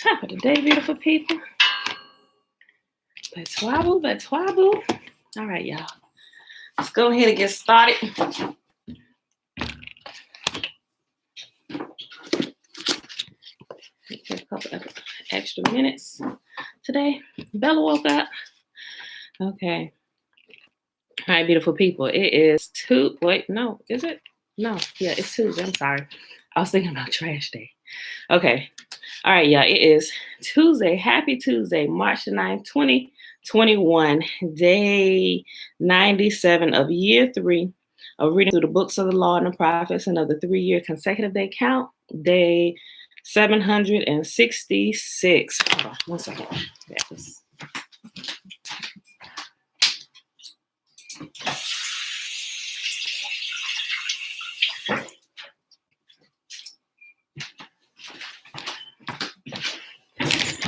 Top of the day, beautiful people. Let's wobble, let's wobble. All right, y'all. Let's go ahead and get started. Take a couple of extra minutes today. Bella woke up. Okay. All right, beautiful people. It is is it? No, yeah, it's Tuesday. I'm sorry. I was thinking about trash day. Okay. All right, y'all. It is Tuesday. Happy Tuesday, March the 9th, 2021, day 97 of year 3 of reading through the books of the law and the prophets and of the 3-year consecutive day count, day 766. Hold on 1 second.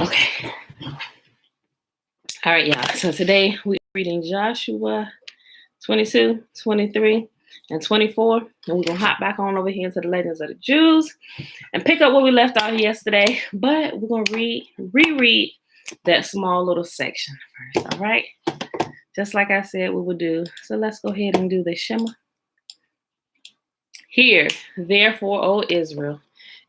Okay. All right, y'all. So today we're reading Joshua 22, 23, and 24. And we're going to hop back on over here to the Legends of the Jews and pick up where we left off yesterday. But we're going to reread that small little section first, all right? Just like I said we would do. So let's go ahead and do the Shema. Hear, therefore, O Israel,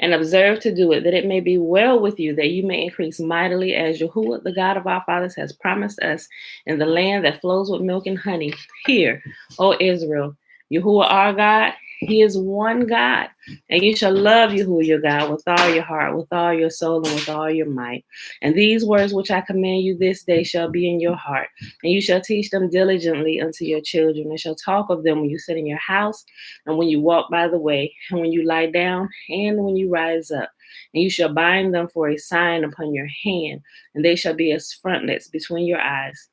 and observe to do it, that it may be well with you, that you may increase mightily, as Yahuwah, the God of our fathers, has promised us in the land that flows with milk and honey. Hear, O Israel, Yahuwah our God, He is one God, and you shall love Yahuwah your God with all your heart, with all your soul, and with all your might. And these words which I command you this day shall be in your heart, and you shall teach them diligently unto your children, and shall talk of them when you sit in your house, and when you walk by the way, and when you lie down, and when you rise up. And you shall bind them for a sign upon your hand, and they shall be as frontlets between your eyes.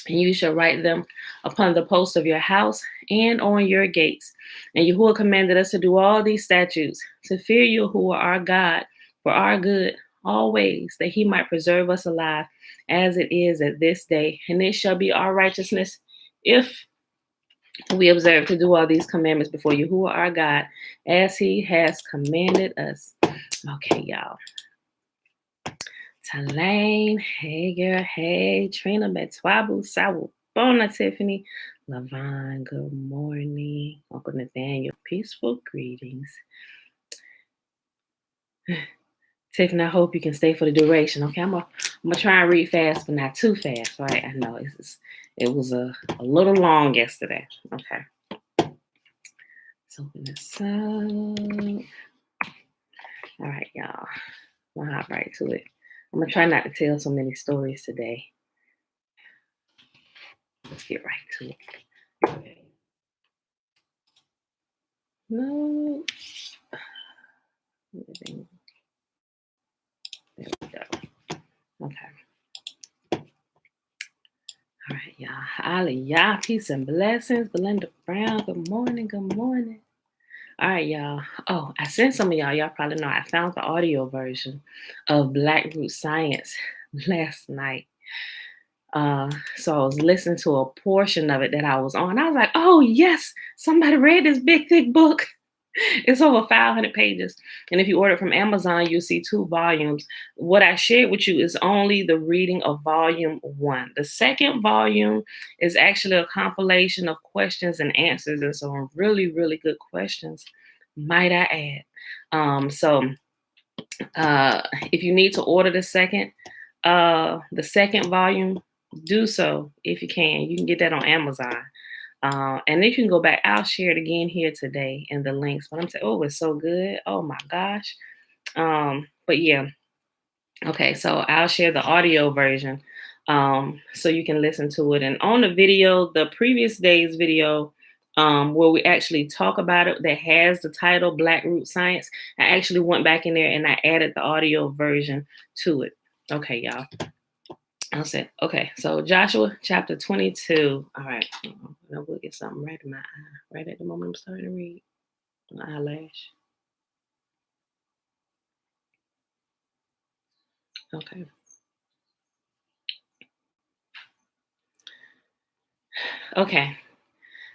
And you shall write them upon the posts of your house and on your gates. And Yahuwah commanded us to do all these statutes, to fear Yahuwah our God for our good always, that He might preserve us alive as it is at this day. And it shall be our righteousness if we observe to do all these commandments before Yahuwah our God, as He has commanded us. Okay, y'all. Talane, hey girl, hey Trina, Betwabu, Sawu, Bona, Tiffany, Lavon, good morning, Uncle Nathaniel, peaceful greetings. Tiffany, I hope you can stay for the duration. Okay, I'm gonna try and read fast, but not too fast, right? I know it was a little long yesterday. Okay, let's open this up. All right, y'all. I'm gonna hop right to it. I'm gonna try not to tell so many stories today. Let's get right to it. Okay. No. There we go. Okay. All right, y'all. Hallelujah. Peace and blessings. Belinda Brown. Good morning. Good morning. All right, y'all. Oh, I sent some of y'all probably know I found the audio version of BlackRoots Science last night. So I was listening to a portion of it that I was on. I was like, oh, yes, somebody read this big, thick book. It's over 500 pages. And if you order from Amazon, you'll see 2 volumes. What I shared with you is only the reading of volume 1. The second volume is actually a compilation of questions and answers, and some really, really good questions, might I add. So if you need to order the second volume, do so if you can. You can get that on Amazon. And if you can go back, I'll share it again here today in the links. But I'm saying, oh, it's so good. Oh my gosh. But yeah. Okay, so I'll share the audio version so you can listen to it. And on the video, the previous day's video, where we actually talk about it, that has the title BlackRoots Science, I actually went back in there and I added the audio version to it. Okay, y'all. I'll say, okay, so Joshua chapter 22. All right, I'll look at something right in my eye, right at the moment I'm starting to read. My eyelash. Okay. Okay.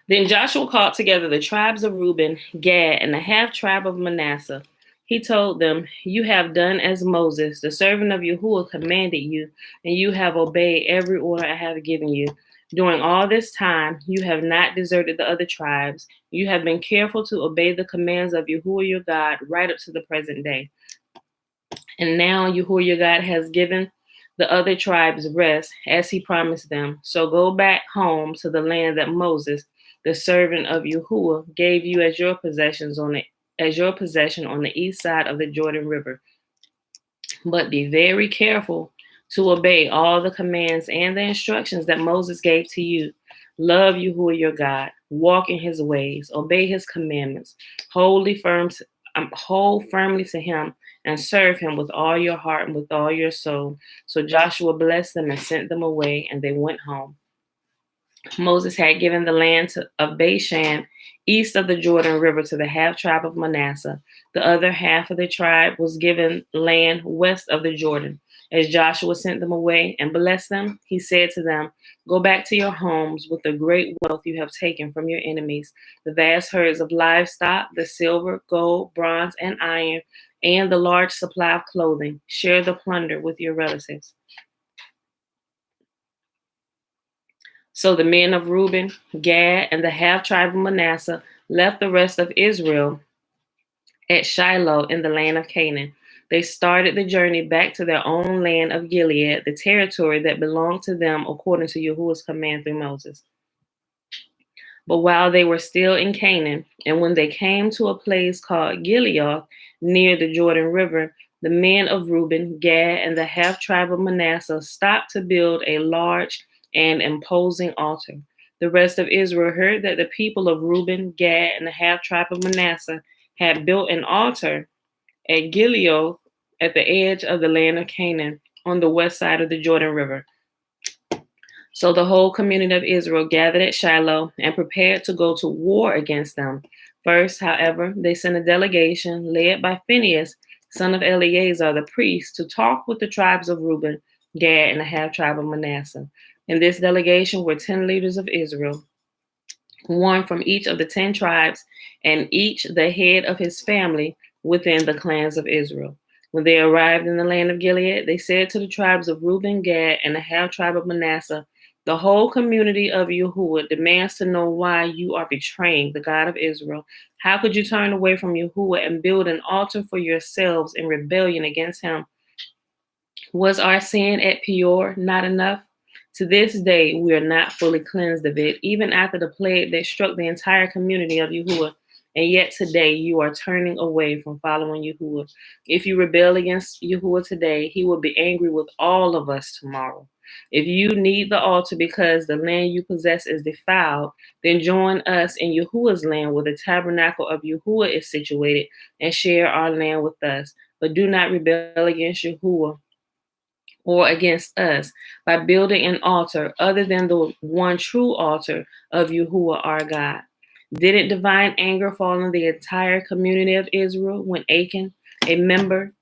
Then Joshua called together the tribes of Reuben, Gad, and the half tribe of Manasseh, He told them, "You have done as Moses, the servant of Yahuwah, commanded you, and you have obeyed every order I have given you. During all this time, you have not deserted the other tribes. You have been careful to obey the commands of Yahuwah your God right up to the present day. And now Yahuwah your God has given the other tribes rest as he promised them. So go back home to the land that Moses, the servant of Yahuwah, gave you as your possession on the east side of the Jordan River. But be very careful to obey all the commands and the instructions that Moses gave to you. Love Yahuwah your God, walk in his ways, obey his commandments, hold firmly to him, and serve him with all your heart and with all your soul." So Joshua blessed them and sent them away, and they went home. Moses had given the land of Bashan, east of the Jordan River, to the half tribe of Manasseh. The other half of the tribe was given land west of the Jordan. As Joshua sent them away and blessed them, he said to them, "Go back to your homes with the great wealth you have taken from your enemies, the vast herds of livestock, the silver, gold, bronze, and iron, and the large supply of clothing. Share the plunder with your relatives." So the men of Reuben, Gad, and the half tribe of Manasseh left the rest of Israel at Shiloh in the land of Canaan. They started the journey back to their own land of Gilead, the territory that belonged to them according to Yahuwah's command through Moses. But while they were still in Canaan, and when they came to a place called Gilead near the Jordan River, the men of Reuben, Gad, and the half tribe of Manasseh stopped to build a large and imposing altar. The rest of Israel heard that the people of Reuben, Gad, and the half tribe of Manasseh had built an altar at Gilead at the edge of the land of Canaan on the west side of the Jordan River. So the whole community of Israel gathered at Shiloh and prepared to go to war against them. First, however, they sent a delegation led by Phinehas, son of Eleazar, the priest, to talk with the tribes of Reuben, Gad, and the half tribe of Manasseh. In this delegation were 10 leaders of Israel, one from each of the 10 tribes, and each the head of his family within the clans of Israel. When they arrived in the land of Gilead, they said to the tribes of Reuben, Gad, and the half tribe of Manasseh, "The whole community of Yahuwah demands to know why you are betraying the God of Israel. How could you turn away from Yahuwah and build an altar for yourselves in rebellion against him? Was our sin at Peor not enough? To this day, we are not fully cleansed of it, even after the plague that struck the entire community of Yahuwah. And yet today, you are turning away from following Yahuwah. If you rebel against Yahuwah today, he will be angry with all of us tomorrow. If you need the altar because the land you possess is defiled, then join us in Yahuwah's land where the tabernacle of Yahuwah is situated and share our land with us. But do not rebel against Yahuwah or against us by building an altar other than the one true altar of Yahuwah our God." Didn't divine anger fall on the entire community of Israel when Achan, a member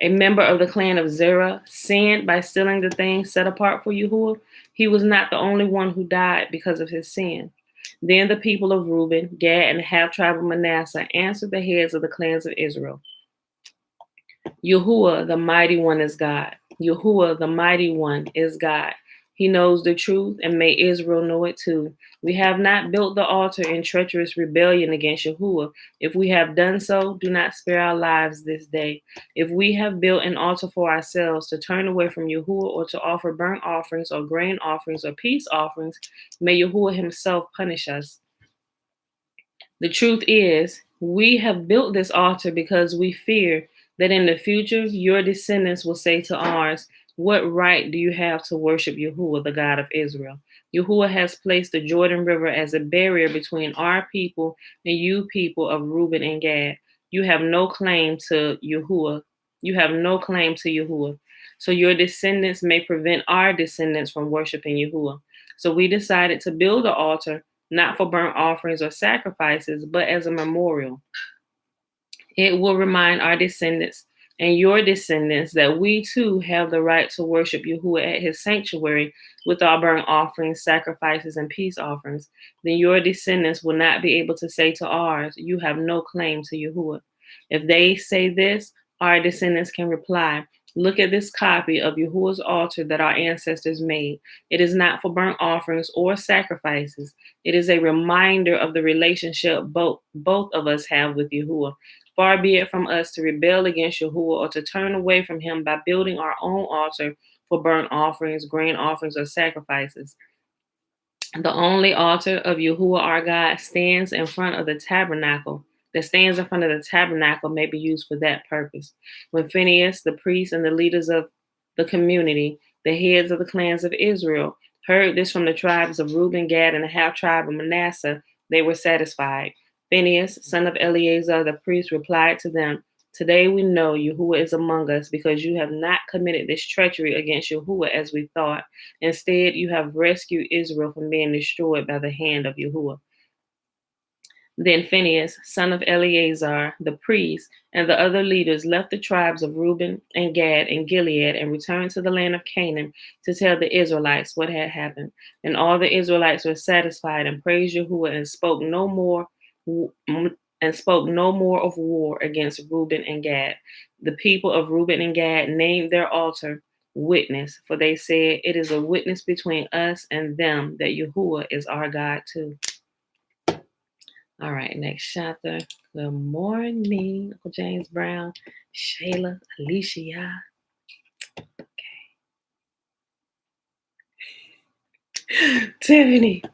of the clan of Zerah, sinned by stealing the things set apart for Yahuwah? He was not the only one who died because of his sin. Then the people of Reuben, Gad, and the half tribe of Manasseh answered the heads of the clans of Israel, "Yahuwah, the mighty one, is God. Yahuwah, the mighty one, is God. He knows the truth, and may Israel know it too. We have not built the altar in treacherous rebellion against Yahuwah. If we have done so, do not spare our lives this day. If we have built an altar for ourselves to turn away from Yahuwah or to offer burnt offerings or grain offerings or peace offerings, may Yahuwah himself punish us. The truth is, we have built this altar because we fear that in the future your descendants will say to ours, 'What right do you have to worship Yahuwah, the God of Israel?' Yahuwah has placed the Jordan River as a barrier between our people and you people of Reuben and Gad. You have no claim to Yahuwah. So your descendants may prevent our descendants from worshiping Yahuwah. So we decided to build an altar, not for burnt offerings or sacrifices, but as a memorial. It will remind our descendants and your descendants, that we too have the right to worship Yahuwah at his sanctuary with our burnt offerings, sacrifices, and peace offerings, then your descendants will not be able to say to ours, you have no claim to Yahuwah. If they say this, our descendants can reply, look at this copy of Yahuwah's altar that our ancestors made. It is not for burnt offerings or sacrifices. It is a reminder of the relationship both of us have with Yahuwah. Far be it from us to rebel against Yahuwah or to turn away from him by building our own altar for burnt offerings, grain offerings, or sacrifices. The only altar of Yahuwah our God stands in front of the tabernacle. That stands in front of the tabernacle may be used for that purpose. When Phinehas, the priest, and the leaders of the community, the heads of the clans of Israel, heard this from the tribes of Reuben, Gad, and the half tribe of Manasseh, they were satisfied. Phinehas, son of Eleazar the priest, replied to them, today we know Yahuwah is among us because you have not committed this treachery against Yahuwah as we thought. Instead, you have rescued Israel from being destroyed by the hand of Yahuwah. Then Phinehas, son of Eleazar, the priest, and the other leaders left the tribes of Reuben and Gad and Gilead and returned to the land of Canaan to tell the Israelites what had happened. And all the Israelites were satisfied and praised Yahuwah and spoke no more of war against Reuben and Gad. The people of Reuben and Gad named their altar Witness, for they said, it is a witness between us and them that Yahuwah is our God too. All right, next chapter. Good morning, Uncle James Brown, Shayla, Alicia. Okay. Tiffany.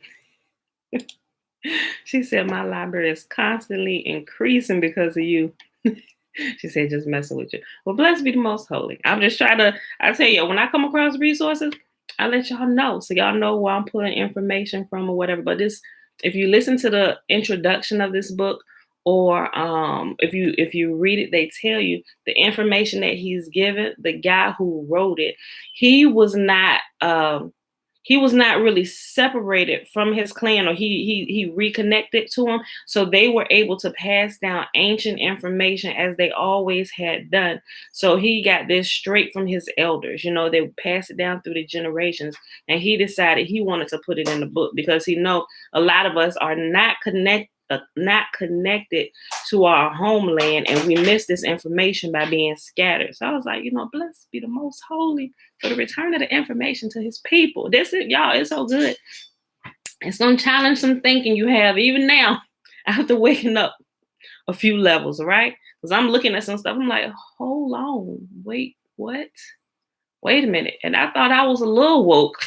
She said, my library is constantly increasing because of you. She said, just messing with you. Well, blessed be the most holy. I'm just trying to, I tell you, when I come across resources, I let y'all know. So y'all know where I'm pulling information from or whatever. But this, if you listen to the introduction of this book, or if you read it, they tell you the information that he's given. The guy who wrote it, he was not really separated from his clan, or he reconnected to him. So they were able to pass down ancient information as they always had done. So he got this straight from his elders. You know, they passed it down through the generations, and he decided he wanted to put it in the book because he know a lot of us are not connected to our homeland, and we miss this information by being scattered. So I was like, blessed be the most holy for the return of the information to his people. This is, y'all, it's so good. It's going to challenge some thinking you have even now after waking up a few levels, all right? Because I'm looking at some stuff. I'm like, hold on. Wait, what? Wait a minute. And I thought I was a little woke.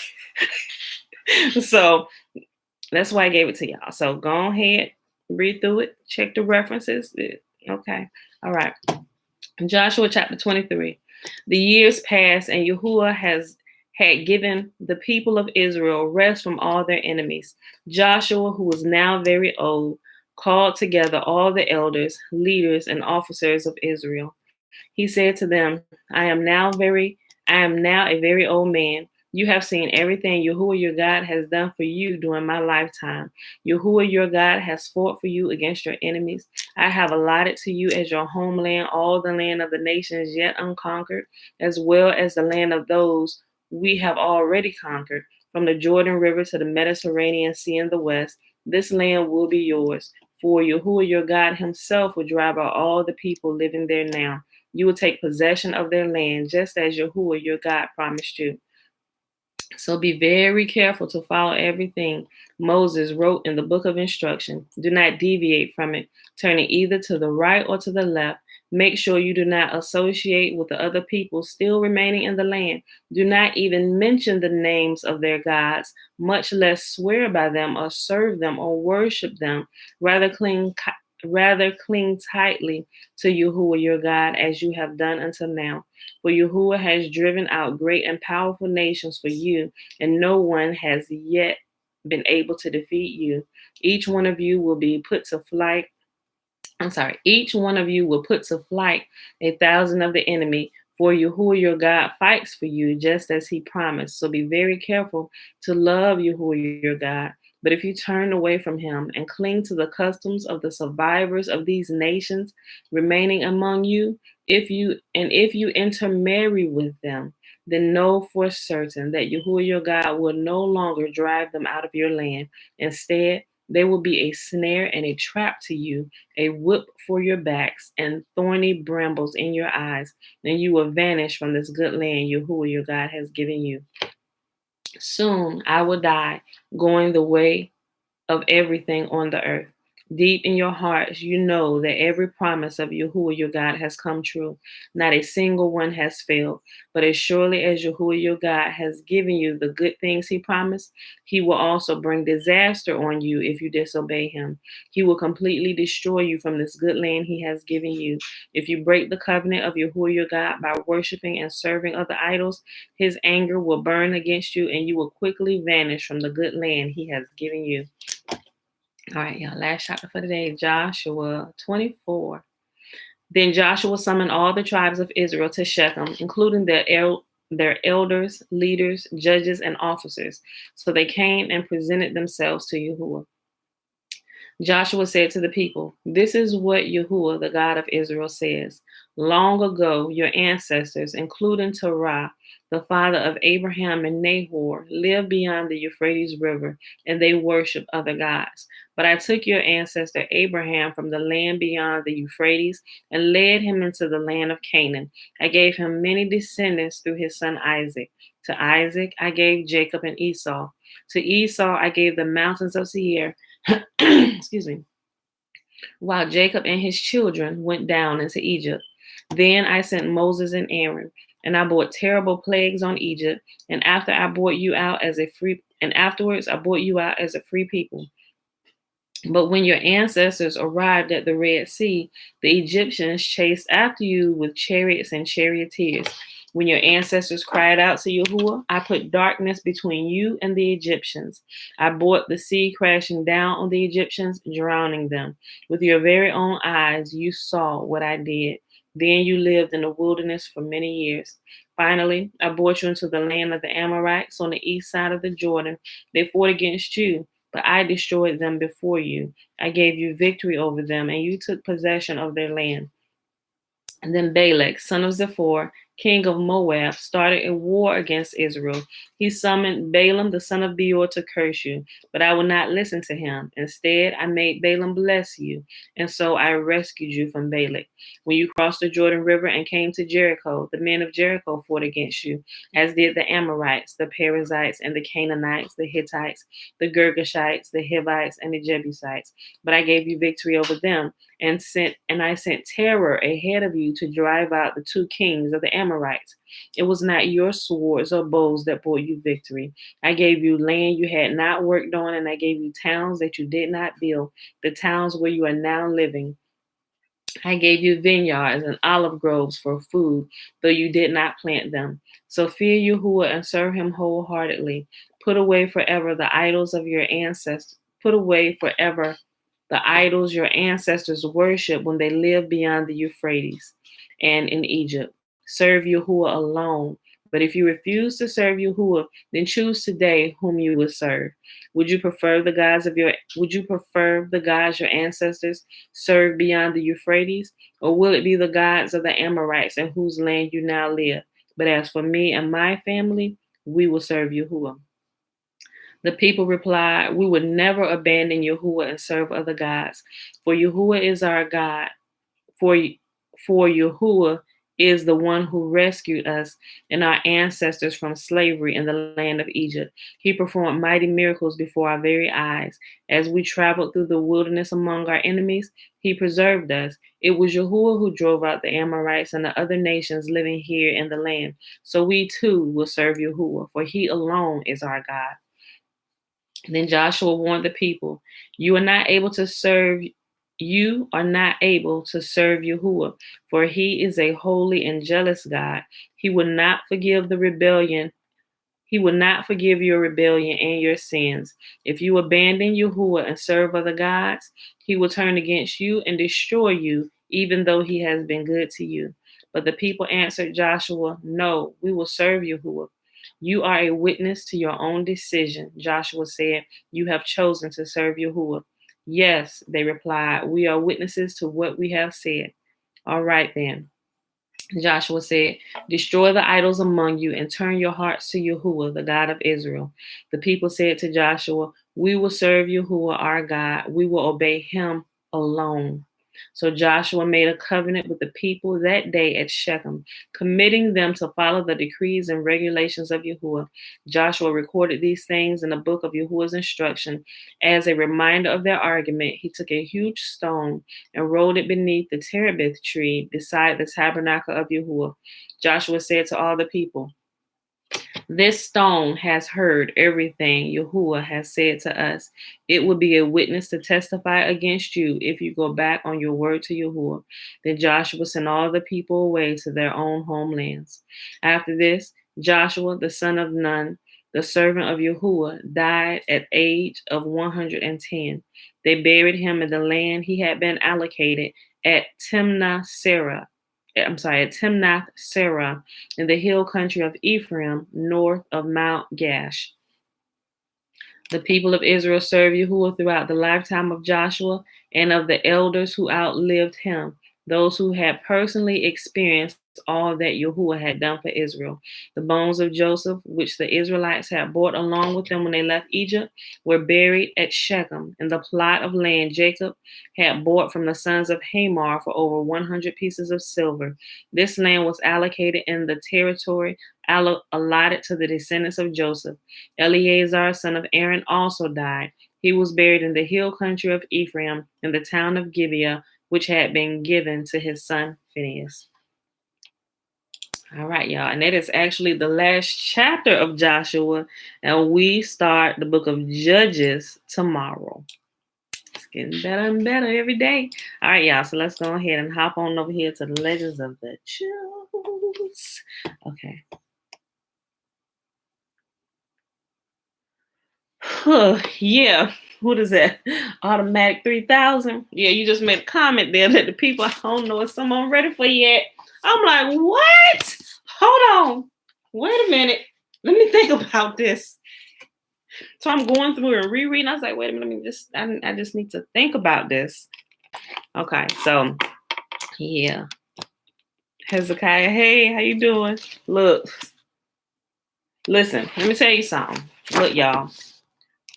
So that's why I gave it to y'all. So go ahead, read through it, check the references. Okay. All right. Joshua chapter 23. The years passed, and Yahuwah had given the people of Israel rest from all their enemies. Joshua, who was now very old, called together all the elders, leaders, and officers of Israel. He said to them, I am now a very old man. You have seen everything Yahuwah your God has done for you during my lifetime. Yahuwah your God has fought for you against your enemies. I have allotted to you as your homeland all the land of the nations yet unconquered, as well as the land of those we have already conquered, from the Jordan River to the Mediterranean Sea in the west. This land will be yours, for Yahuwah your God himself will drive out all the people living there now. You will take possession of their land, just as Yahuwah your God promised you. So be very careful to follow everything Moses wrote in the book of instruction. Do not deviate from it, turning either to the right or to the left. Make sure you do not associate with the other people still remaining in the land. Do not even mention the names of their gods, much less swear by them or serve them or worship them. Rather cling tightly to Yahuwah your God as you have done until now. For Yahuwah has driven out great and powerful nations for you, and no one has yet been able to defeat you. Each one of you will put to flight 1,000 of the enemy. For Yahuwah your God fights for you just as he promised. So be very careful to love Yahuwah your God. But if you turn away from him and cling to the customs of the survivors of these nations remaining among you, If you intermarry with them, then know for certain that Yahuwah your God will no longer drive them out of your land. Instead, they will be a snare and a trap to you, a whip for your backs, and thorny brambles in your eyes. And you will vanish from this good land Yahuwah your God has given you. Soon I will die, going the way of everything on the earth. Deep in your hearts, you know that every promise of Yahuwah your God has come true. Not a single one has failed. But as surely as Yahuwah your God has given you the good things he promised, he will also bring disaster on you if you disobey him. He will completely destroy you from this good land he has given you. If you break the covenant of Yahuwah your God by worshiping and serving other idols, his anger will burn against you and you will quickly vanish from the good land he has given you. All right, y'all. Last chapter for today, Joshua 24. Then Joshua summoned all the tribes of Israel to Shechem, including their elders, leaders, judges, and officers. So they came and presented themselves to Yahuwah. Joshua said to the people, "This is what Yahuwah, the God of Israel, says. Long ago, your ancestors, including Terah, the father of Abraham and Nahor, lived beyond the Euphrates River, and they worshiped other gods. But I took your ancestor Abraham from the land beyond the Euphrates and led him into the land of Canaan. I gave him many descendants through his son Isaac. To Isaac, I gave Jacob and Esau. To Esau, I gave the mountains of Seir." Excuse me. While Jacob and his children went down into Egypt. Then I sent Moses and Aaron, and I brought terrible plagues on Egypt, and afterwards I brought you out as a free people. But when your ancestors arrived at the Red Sea, the Egyptians chased after you with chariots and charioteers. When your ancestors cried out to Yahuwah, I put darkness between you and the Egyptians. I brought the sea crashing down on the Egyptians, drowning them. With your very own eyes, you saw what I did. Then you lived in the wilderness for many years. Finally, I brought you into the land of the Amorites on the east side of the Jordan. They fought against you, but I destroyed them before you. I gave you victory over them, and you took possession of their land. And then Balak, son of Zippor, king of Moab, started a war against Israel. He summoned Balaam, the son of Beor, to curse you, but I would not listen to him. Instead, I made Balaam bless you, and so I rescued you from Balak. When you crossed the Jordan River and came to Jericho, the men of Jericho fought against you, as did the Amorites, the Perizzites, and the Canaanites, the Hittites, the Girgashites, the Hivites, and the Jebusites. But I gave you victory over them, and I sent terror ahead of you to drive out the two kings of the Amorites. It was not your swords or bows that brought you victory. I gave you land you had not worked on, and I gave you towns that you did not build, the towns where you are now living. I gave you vineyards and olive groves for food, though you did not plant them. So fear Yahuwah and serve him wholeheartedly. Put away forever the idols of your ancestors. Put away forever the idols your ancestors worshiped when they lived beyond the Euphrates and in Egypt. Serve Yahuwah alone. But if you refuse to serve Yahuwah, then choose today whom you will serve. Would you prefer the gods your ancestors served beyond the Euphrates? Or will it be the gods of the Amorites in whose land you now live? But as for me and my family, we will serve Yahuwah. The people replied, "We would never abandon Yahuwah and serve other gods. For Yahuwah is our God. For Yahuwah is the one who rescued us and our ancestors from slavery in the land of Egypt. He performed mighty miracles before our very eyes. As we traveled through the wilderness among our enemies, he preserved us. It was Yahuwah who drove out the Amorites and the other nations living here in the land. So we too will serve Yahuwah, for he alone is our God." Then Joshua warned the people, You are not able to serve Yahuwah, for he is a holy and jealous God. He will not forgive the rebellion. He will not forgive your rebellion and your sins. If you abandon Yahuwah and serve other gods, he will turn against you and destroy you, even though he has been good to you. But the people answered Joshua, No, we will serve Yahuwah. You are a witness to your own decision, Joshua said. You have chosen to serve Yahuwah. Yes, they replied, we are witnesses to what we have said. All right then. Joshua said, "Destroy the idols among you and turn your hearts to Yahuwah, the God of Israel." The people said to Joshua, "We will serve Yahuwah our God. We will obey him alone." So Joshua made a covenant with the people that day at Shechem, committing them to follow the decrees and regulations of Yahuwah. Joshua recorded these things in the book of Yahuwah's instruction. As a reminder of their argument, he took a huge stone and rolled it beneath the terebinth tree beside the tabernacle of Yahuwah. Joshua said to all the people, "This stone has heard everything Yahuwah has said to us. It will be a witness to testify against you if you go back on your word to Yahuwah." Then Joshua sent all the people away to their own homelands. After this, Joshua, the son of Nun, the servant of Yahuwah, died at the age of 110. They buried him in the land he had been allocated at Timnath Serah in the hill country of Ephraim, north of Mount Gash. The people of Israel served Yahuwah throughout the lifetime of Joshua and of the elders who outlived him, those who had personally experienced all that Yahuwah had done for Israel. The bones of Joseph, which the Israelites had brought along with them when they left Egypt, were buried at Shechem in the plot of land Jacob had bought from the sons of Hamor for over 100 pieces of silver. This land was allocated in the territory allotted to the descendants of Joseph. Eleazar, son of Aaron, also died. He was buried in the hill country of Ephraim in the town of Gibeah, which had been given to his son Phinehas. All right, y'all. And that is actually the last chapter of Joshua. And we start the book of Judges tomorrow. It's getting better and better every day. All right, y'all. So let's go ahead and hop on over here to the Legends of the Jews. Okay. Yeah. What is that? Automatic 3000. Yeah, you just made a comment there that the people, I don't know if someone ready for yet. I'm like, what? Hold on. Wait a minute. Let me think about this. So I'm going through and rereading. I was like, wait a minute. I just need to think about this. Okay. So, yeah. Hezekiah, hey, how you doing? Look. Listen, let me tell you something. Look, y'all.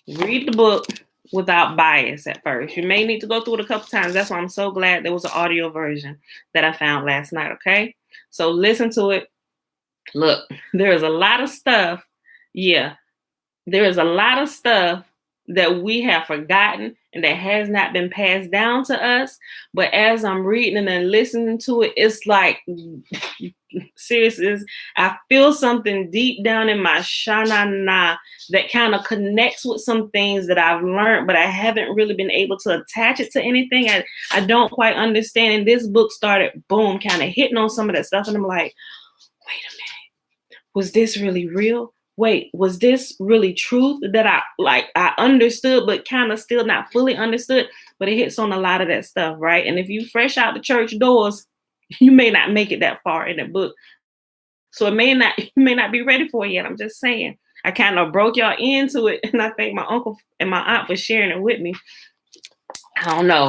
Read the book without bias at first. You may need to go through it a couple times. That's why I'm so glad there was an audio version that I found last night, okay? So listen to it. Look, there is a lot of stuff. Yeah, there is a lot of stuff that we have forgotten and that has not been passed down to us. But as I'm reading and listening to it, it's like, seriously, I feel something deep down in my shanana that kind of connects with some things that I've learned, but I haven't really been able to attach it to anything. I don't quite understand. And this book started, boom, kind of hitting on some of that stuff. And I'm like, wait a minute, was this really real? Wait, was this really truth that I understood, but kind of still not fully understood? But it hits on a lot of that stuff, right? And if you fresh out the church doors, you may not make it that far in the book. So you may not be ready for it yet. I'm just saying. I kind of broke y'all into it, and I thank my uncle and my aunt for sharing it with me. I don't know.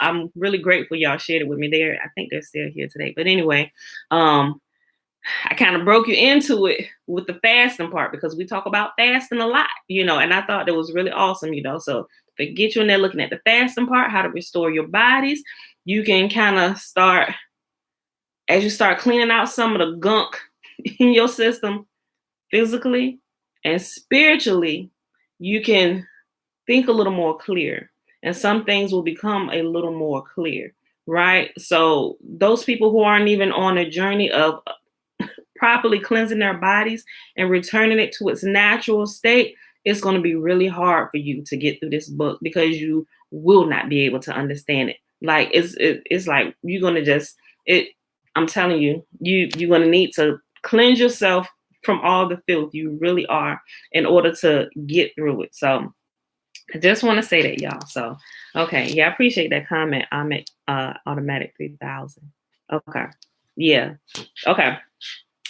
I'm really grateful y'all shared it with me. I think they're still here today. But anyway, I kind of broke you into it with the fasting part because we talk about fasting a lot, and I thought it was really awesome, So if it gets you in there looking at the fasting part, how to restore your bodies, you can kind of start, as you start cleaning out some of the gunk in your system, physically and spiritually, you can think a little more clear, and some things will become a little more clear, right? So those people who aren't even on a journey of properly cleansing their bodies and returning it to its natural state, it's going to be really hard for you to get through this book because you will not be able to understand it. Like it's like you're going to just I'm telling you, you're going to need to cleanse yourself from all the filth. You really are, in order to get through it. So I just want to say that, y'all. So, okay. Yeah, I appreciate that comment. I'm at automatic 3000. Okay. Yeah. Okay.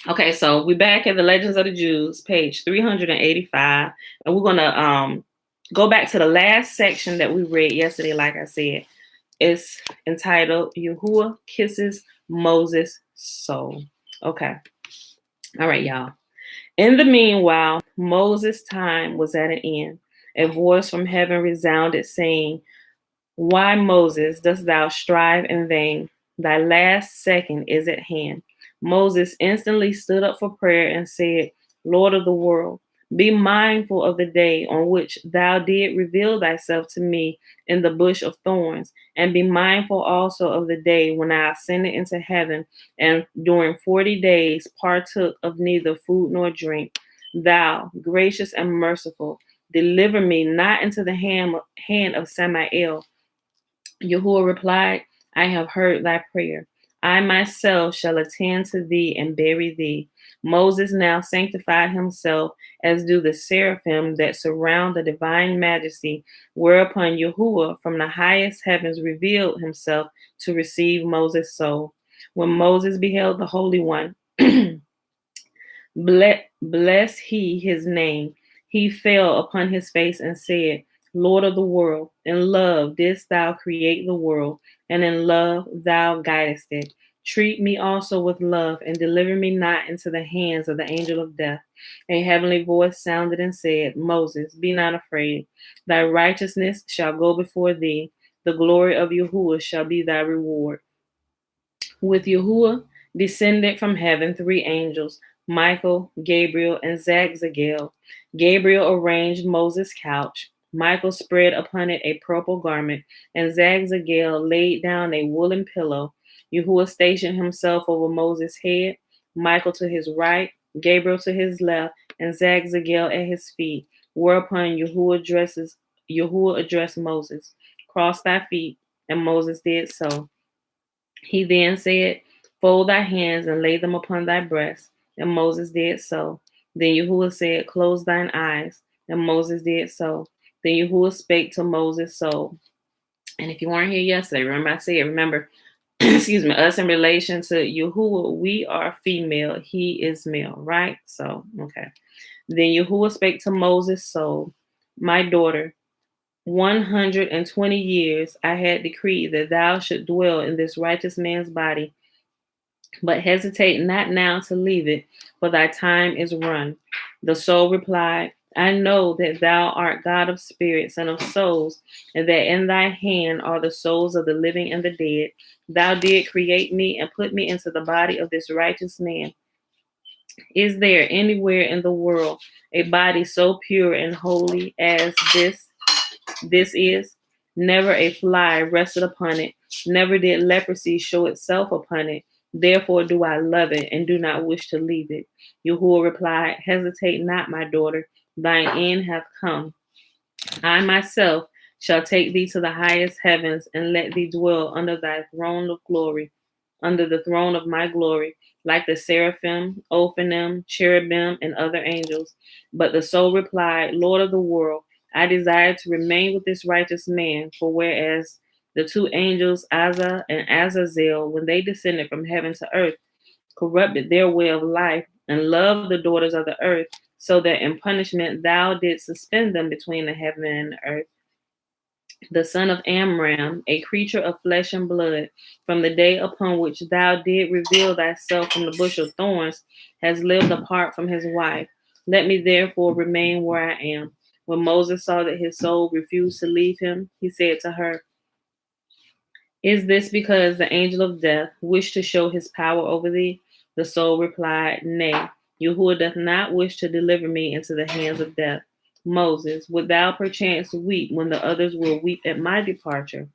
Okay, so we're back at the Legends of the Jews, page 385, and we're going to go back to the last section that we read yesterday, like I said. It's entitled Yahuwah Kisses Moses' Soul. Okay. All right, y'all. In the meanwhile, Moses' time was at an end. A voice from heaven resounded, saying, "Why, Moses, dost thou strive in vain? Thy last second is at hand." Moses instantly stood up for prayer and said, "Lord of the world, be mindful of the day on which thou did reveal thyself to me in the bush of thorns, and be mindful also of the day when I ascended into heaven, and during 40 days partook of neither food nor drink. Thou, gracious and merciful, deliver me not into the hand of Samael." Yahuwah replied, "I have heard thy prayer. I myself shall attend to thee and bury thee." Moses now sanctified himself, as do the seraphim that surround the divine majesty, whereupon Yahuwah from the highest heavens revealed himself to receive Moses' soul. When Moses beheld the Holy One, bless he his name. He fell upon his face and said, "Lord of the world, in love didst thou create the world, and in love thou guidest it. Treat me also with love, and deliver me not into the hands of the angel of death." A heavenly voice sounded and said, "Moses, be not afraid. Thy righteousness shall go before thee. The glory of Yahuwah shall be thy reward." With Yahuwah descended from heaven three angels, Michael, Gabriel, and Zagzagel. Gabriel arranged Moses' couch. Michael spread upon it a purple garment, and Zagzagel laid down a woolen pillow. Yahuwah stationed himself over Moses' head, Michael to his right, Gabriel to his left, and Zagzagel at his feet. Whereupon Yahuwah addressed Moses, "Cross thy feet," and Moses did so. He then said, "Fold thy hands and lay them upon thy breast." And Moses did so. Then Yahuwah said, "Close thine eyes." And Moses did so. Then Yahuwah spake to Moses' soul. And if you weren't here yesterday, remember, excuse me, us in relation to Yahuwah, we are female, he is male, right? So, okay. Then Yahuwah spake to Moses' soul, "My daughter, 120 years I had decreed that thou should dwell in this righteous man's body, but hesitate not now to leave it, for thy time is run." The soul replied, "I know that thou art God of spirits and of souls, and that in thy hand are the souls of the living and the dead. Thou did create me and put me into the body of this righteous man. Is there anywhere in the world a body so pure and holy as this is? Never a fly rested upon it. Never did leprosy show itself upon it. Therefore do I love it and do not wish to leave it." Yahuwah replied, "Hesitate not, my daughter. Thine end hath come. I myself shall take thee to the highest heavens and let thee dwell under thy throne of glory, under the throne of my glory, like the seraphim, Ophanim, cherubim, and other angels." But the soul replied, "Lord of the world, I desire to remain with this righteous man, for whereas the two angels, Azza and Azazel, when they descended from heaven to earth, corrupted their way of life and loved the daughters of the earth, so that in punishment thou didst suspend them between the heaven and the earth. The son of Amram, a creature of flesh and blood, from the day upon which thou did reveal thyself from the bush of thorns, has lived apart from his wife. Let me therefore remain where I am." When Moses saw that his soul refused to leave him, he said to her, "Is this because the angel of death wished to show his power over thee?" The soul replied, "Nay, Yahuwah doth not wish to deliver me into the hands of death. Moses, would thou perchance weep when the others will weep at my departure?"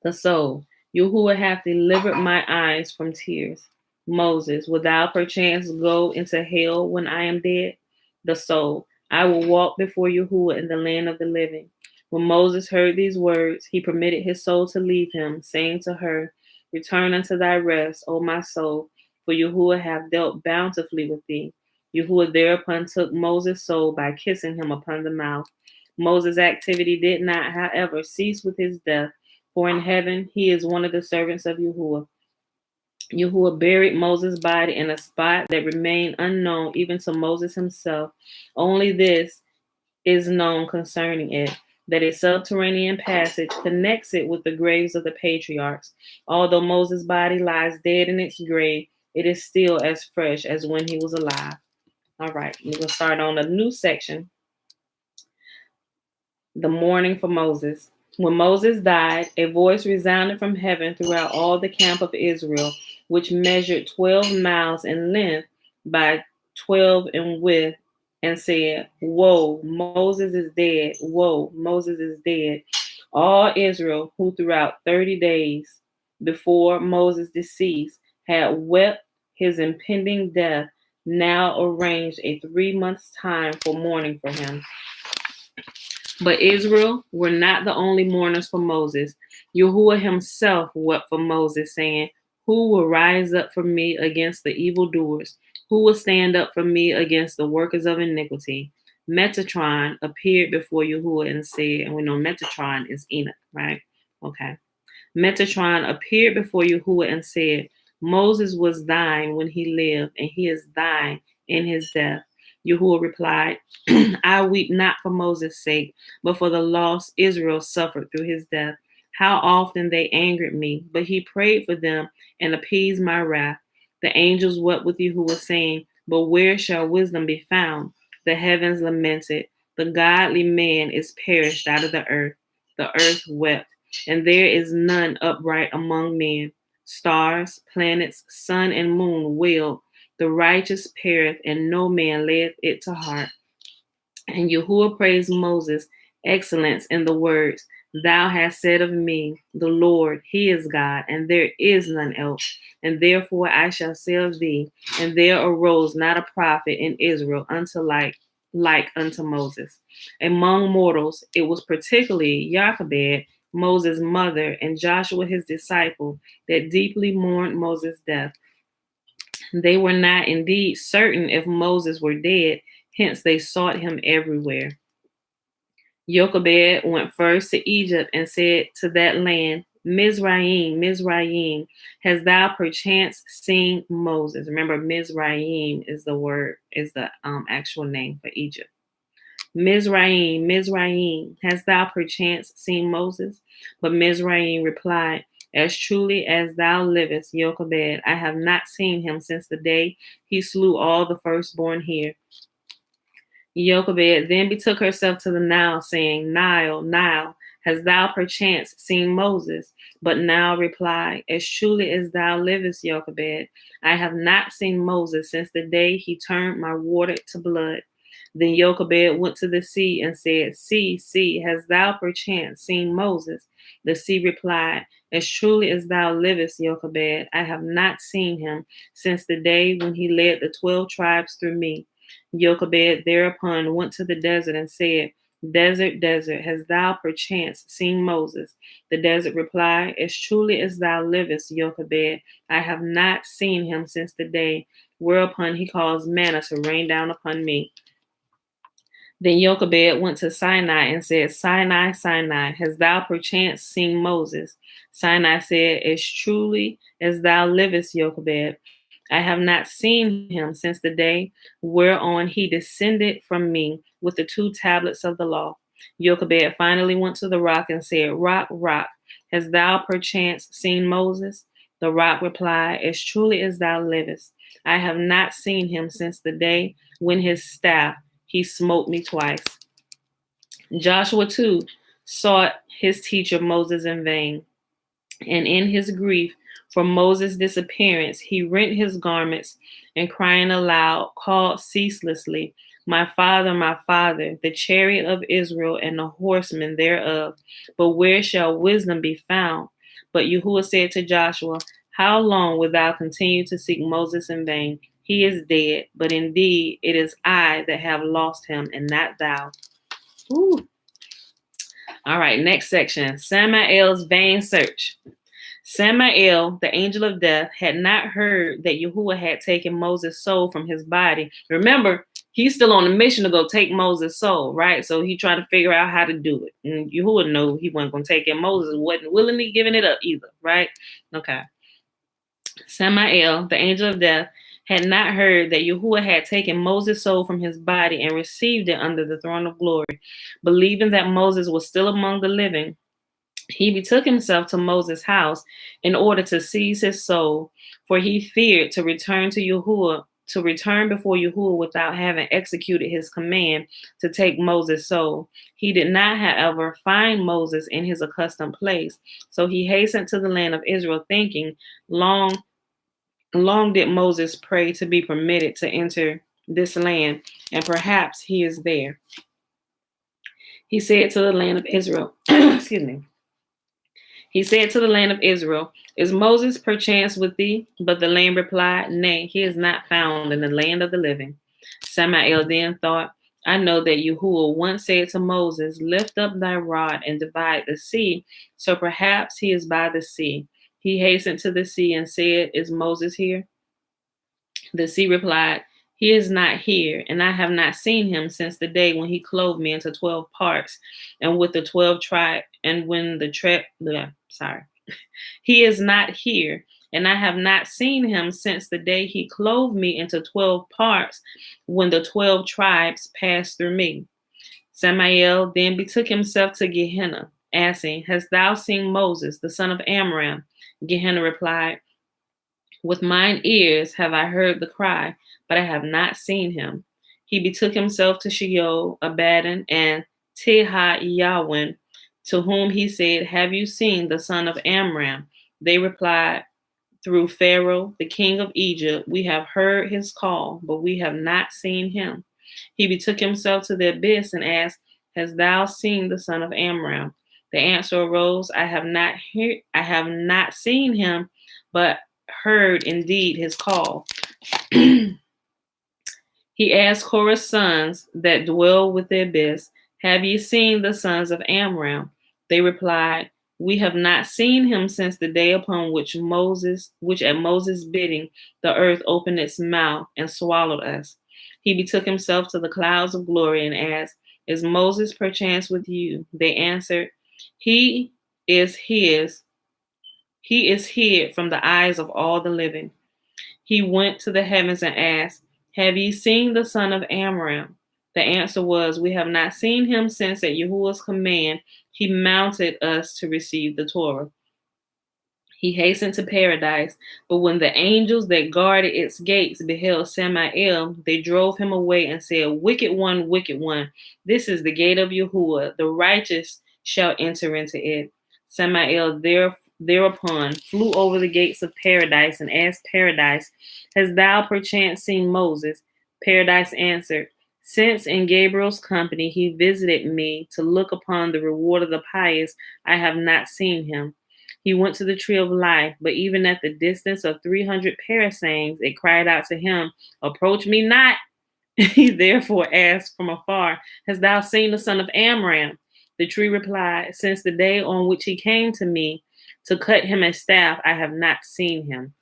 The soul, "Yahuwah hath delivered my eyes from tears." Moses, "Would thou perchance go into hell when I am dead?" The soul, "I will walk before Yahuwah in the land of the living." When Moses heard these words, he permitted his soul to leave him, saying to her, "Return unto thy rest, O my soul, for Yahuwah hath dealt bountifully with thee." Yahuwah thereupon took Moses' soul by kissing him upon the mouth. Moses' activity did not, however, cease with his death, for in heaven he is one of the servants of Yahuwah. Yahuwah buried Moses' body in a spot that remained unknown even to Moses himself. Only this is known concerning it, that a subterranean passage connects it with the graves of the patriarchs. Although Moses' body lies dead in its grave, it is still as fresh as when he was alive. All right, we're going to start on a new section. The mourning for Moses. When Moses died, a voice resounded from heaven throughout all the camp of Israel, which measured 12 miles in length by 12 in width, and said, "Woe, Moses is dead. Woe, Moses is dead." All Israel, who throughout 30 days before Moses' decease had wept his impending death, now arranged a 3 months' time for mourning for him. But Israel were not the only mourners for Moses. Yahuwah himself wept for Moses, saying, "Who will rise up for me against the evildoers? Who will stand up for me against the workers of iniquity?" Metatron appeared before Yahuwah and said, and we know Metatron is Enoch, right? Okay. Metatron appeared before Yahuwah and said, "Moses was thine when he lived, and he is thine in his death." Yahuwah replied, "I weep not for Moses' sake, but for the loss Israel suffered through his death. How often they angered me, but he prayed for them and appeased my wrath." The angels wept with Yahuwah, saying, "But where shall wisdom be found?" The heavens lamented. The godly man is perished out of the earth. The earth wept, and there is none upright among men. Stars, planets, sun, and moon wailed. The righteous perisheth, and no man layeth it to heart. And Yahuwah praised Moses' excellence in the words, "Thou hast said of me, the Lord, he is God, and there is none else. And therefore I shall say of thee, and there arose not a prophet in Israel unto like unto Moses." Among mortals, it was particularly Jochebed, Moses' mother, and Joshua his disciple, that deeply mourned Moses' death. They were not indeed certain if Moses were dead, hence they sought him everywhere. Jochebed went first to Egypt and said to that land, "Mizraim, Mizraim, hast thou perchance seen Moses?" Remember, Mizraim is the actual name for Egypt. "Mizraim, Mizraim, hast thou perchance seen Moses?" But Mizraim replied, "As truly as thou livest, Jochebed, I have not seen him since the day he slew all the firstborn here." Jochebed then betook herself to the Nile, saying, "Nile, Nile, hast thou perchance seen Moses?" But Nile replied, "As truly as thou livest, Jochebed, I have not seen Moses since the day he turned my water to blood." Then Jochebed went to the sea and said, See, hast thou perchance seen Moses?" The sea replied, "As truly as thou livest, Jochebed, I have not seen him since the day when he led the 12 tribes through me." Jochebed thereupon went to the desert and said, "Desert, desert, hast thou perchance seen Moses?" The desert replied, "As truly as thou livest, Jochebed, I have not seen him since the day whereupon he caused manna to rain down upon me." Then Jochebed went to Sinai and said, "Sinai, Sinai, hast thou perchance seen Moses?" Sinai said, "As truly as thou livest, Jochebed, I have not seen him since the day whereon he descended from me with the 2 tablets of the law." Jochebed finally went to the rock and said, "Rock, rock, hast thou perchance seen Moses?" The rock replied, "As truly as thou livest, I have not seen him since the day when his staff he smote me twice." Joshua too sought his teacher Moses in vain, and in his grief for Moses' disappearance, he rent his garments and crying aloud called ceaselessly, my father, the chariot of Israel and the horsemen thereof. But where shall wisdom be found?" But Yahuwah said to Joshua, "How long wilt thou continue to seek Moses in vain? He is dead, but indeed it is I that have lost him, and not thou." Ooh. All right, next section. Samael's vain search. Samael, the angel of death, had not heard that Yahuwah had taken Moses' soul from his body. Remember, he's still on a mission to go take Moses' soul, right? So he trying to figure out how to do it. And Yahuwah knew he wasn't going to take it. Moses wasn't willingly giving it up either, right? Okay. Samael, the angel of death, had not heard that Yahuwah had taken Moses' soul from his body and received it under the throne of glory, believing that Moses was still among the living, he betook himself to Moses' house in order to seize his soul, for he feared to return before Yahuwah without having executed his command to take Moses' soul. He did not, however, find Moses in his accustomed place, so he hastened to the land of Israel, thinking, long did Moses pray to be permitted to enter this land, and perhaps he is there. He said to the land of Israel, excuse me. He said to the land of Israel, is Moses perchance with thee? But the land replied, nay, he is not found in the land of the living. Samael then thought, I know that Yahuwah once said to Moses, lift up thy rod and divide the sea, so perhaps he is by the sea. He hastened to the sea and said, is Moses here? The sea replied, he is not here, and I have not seen him since the day when he clove me into 12 parts, and with the 12 tribes, and when he is not here, and I have not seen him since the day he clove me into 12 parts, when the 12 tribes passed through me. Samael then betook himself to Gehenna, asking, hast thou seen Moses, the son of Amram? Gehenna replied, with mine ears have I heard the cry, but I have not seen him. He betook himself to Sheol, Abaddon, and Tehah-Yawin, to whom he said, have you seen the son of Amram? They replied, through Pharaoh, the king of Egypt, we have heard his call, but we have not seen him. He betook himself to the abyss and asked, hast thou seen the son of Amram? The answer arose, I have not seen him, but heard indeed his call. He asked Korah's sons that dwell with the abyss, have ye seen the sons of Amram? They replied, we have not seen him since the day upon which at Moses' bidding, the earth opened its mouth and swallowed us. He betook himself to the clouds of glory and asked, is Moses perchance with you? They answered, he is hid from the eyes of all the living. He went to the heavens and asked, have ye seen the son of Amram? The answer was, we have not seen him since at Yahuwah's command he mounted us to receive the Torah. He hastened to paradise, but when the angels that guarded its gates beheld Samael, they drove him away and said, wicked one, this is the gate of Yahuwah. The righteous shall enter into it. Samael thereupon flew over the gates of paradise and asked Paradise, hast thou perchance seen Moses? Paradise answered, since in Gabriel's company he visited me to look upon the reward of the pious, I have not seen him. He went to the tree of life, but even at the distance of 300 parasangs, it cried out to him, approach me not. He therefore asked from afar, hast thou seen the son of Amram? The tree replied, since the day on which he came to me to cut him a staff, I have not seen him.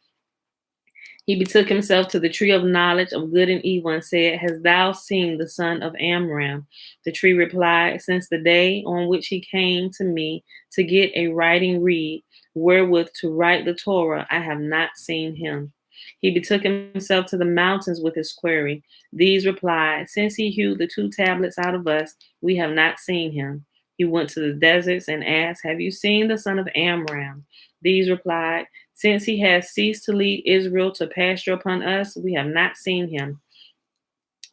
He betook himself to the tree of knowledge of good and evil and said, hast thou seen the son of Amram? The tree replied, since the day on which he came to me to get a writing reed, wherewith to write the Torah, I have not seen him. He betook himself to the mountains with his query. These replied, since he hewed the 2 tablets out of us, we have not seen him. He went to the deserts and asked, have you seen the son of Amram? These replied, since he has ceased to lead Israel to pasture upon us, we have not seen him.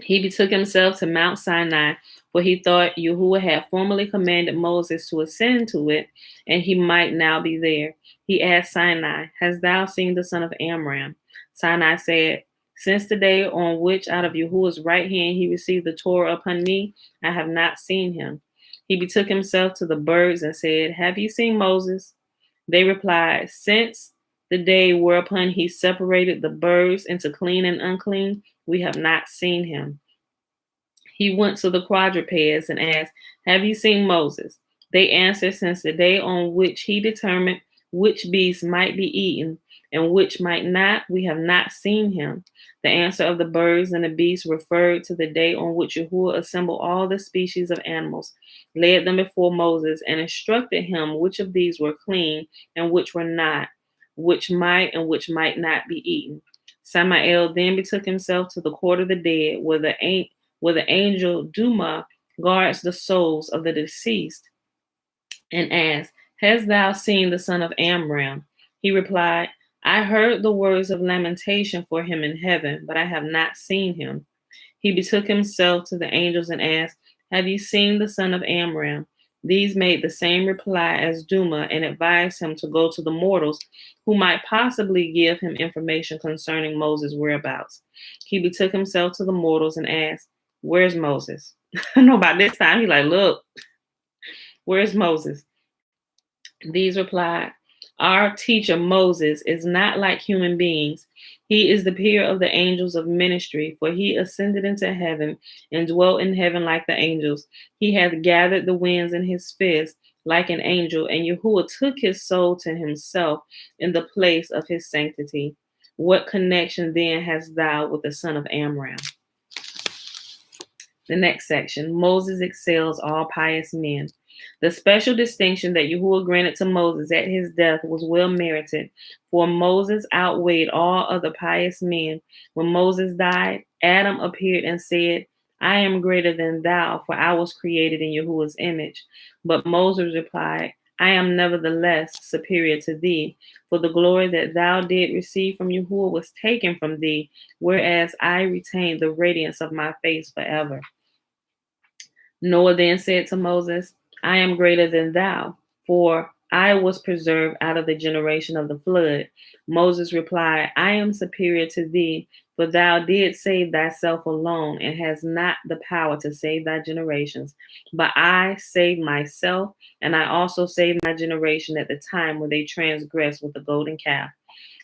He betook himself to Mount Sinai, for he thought Yahuwah had formerly commanded Moses to ascend to it, and he might now be there. He asked Sinai, hast thou seen the son of Amram? Sinai said, since the day on which out of Yahuwah's right hand he received the Torah upon me, I have not seen him. He betook himself to the birds and said, have you seen Moses? They replied, since the day whereupon he separated the birds into clean and unclean, we have not seen him. He went to the quadrupeds and asked, have you seen Moses? They answered, since the day on which he determined which beasts might be eaten and which might not, we have not seen him. The answer of the birds and the beasts referred to the day on which Yahuwah assembled all the species of animals, led them before Moses, and instructed him which of these were clean and which were not, which might and which might not be eaten. Samael then betook himself to the court of the dead, where the angel Duma guards the souls of the deceased, and asked, "Hast thou seen the son of Amram?" He replied, "I heard the words of lamentation for him in heaven, but I have not seen him." He betook himself to the angels and asked, "Have you seen the son of Amram?" These made the same reply as Duma and advised him to go to the mortals who might possibly give him information concerning Moses' whereabouts. He betook himself to the mortals and asked, "Where's Moses?" No, by this time, he's like, "Look, where's Moses?" These replied, "Our teacher Moses is not like human beings. He is the peer of the angels of ministry, for he ascended into heaven and dwelt in heaven like the angels. He hath gathered the winds in his fist like an angel, and Yahuwah took his soul to himself in the place of his sanctity. What connection then hast thou with the son of Amram?" The next section, Moses excels all pious men. The special distinction that Yahuwah granted to Moses at his death was well merited, for Moses outweighed all other pious men. When Moses died, Adam appeared and said, "I am greater than thou, for I was created in Yahuwah's image." But Moses replied, "I am nevertheless superior to thee, for the glory that thou did receive from Yahuwah was taken from thee, whereas I retained the radiance of my face forever." Noah then said to Moses, "I am greater than thou, for I was preserved out of the generation of the flood." Moses replied, "I am superior to thee, for thou didst save thyself alone, and hast not the power to save thy generations. But I saved myself, and I also saved my generation at the time when they transgressed with the golden calf."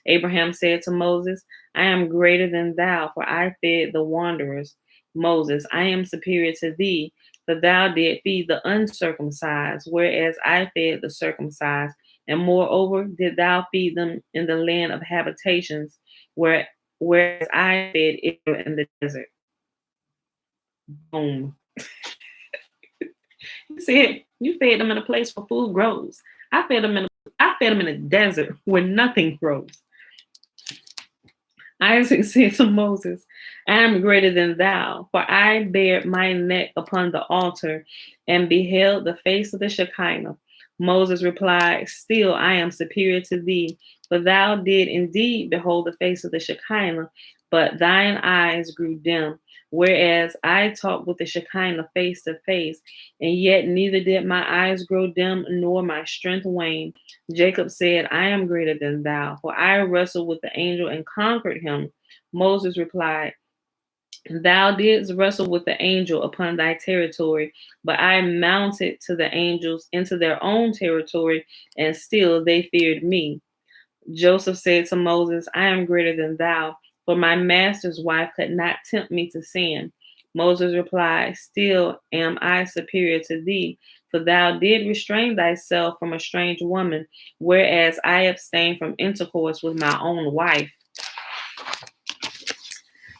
Abraham said to Moses, "I am greater than thou, for I fed the wanderers." Moses, "I am superior to thee, for thou did feed the uncircumcised, whereas I fed the circumcised. And moreover, did thou feed them in the land of habitations, whereas I fed Israel in the desert." Boom. He said, "You fed them in a place where food grows. I fed them in a desert where nothing grows." Isaac said to Moses, "I am greater than thou, for I bared my neck upon the altar and beheld the face of the Shekinah." Moses replied, "Still I am superior to thee, for thou did indeed behold the face of the Shekinah, but thine eyes grew dim, whereas I talked with the Shekinah face to face, and yet neither did my eyes grow dim nor my strength wane." Jacob said, "I am greater than thou, for I wrestled with the angel and conquered him." Moses replied, "Thou didst wrestle with the angel upon thy territory, but I mounted to the angels into their own territory, and still they feared me." Joseph said to Moses, "I am greater than thou, for my master's wife could not tempt me to sin." Moses replied, "Still am I superior to thee, for thou did restrain thyself from a strange woman, whereas I abstained from intercourse with my own wife."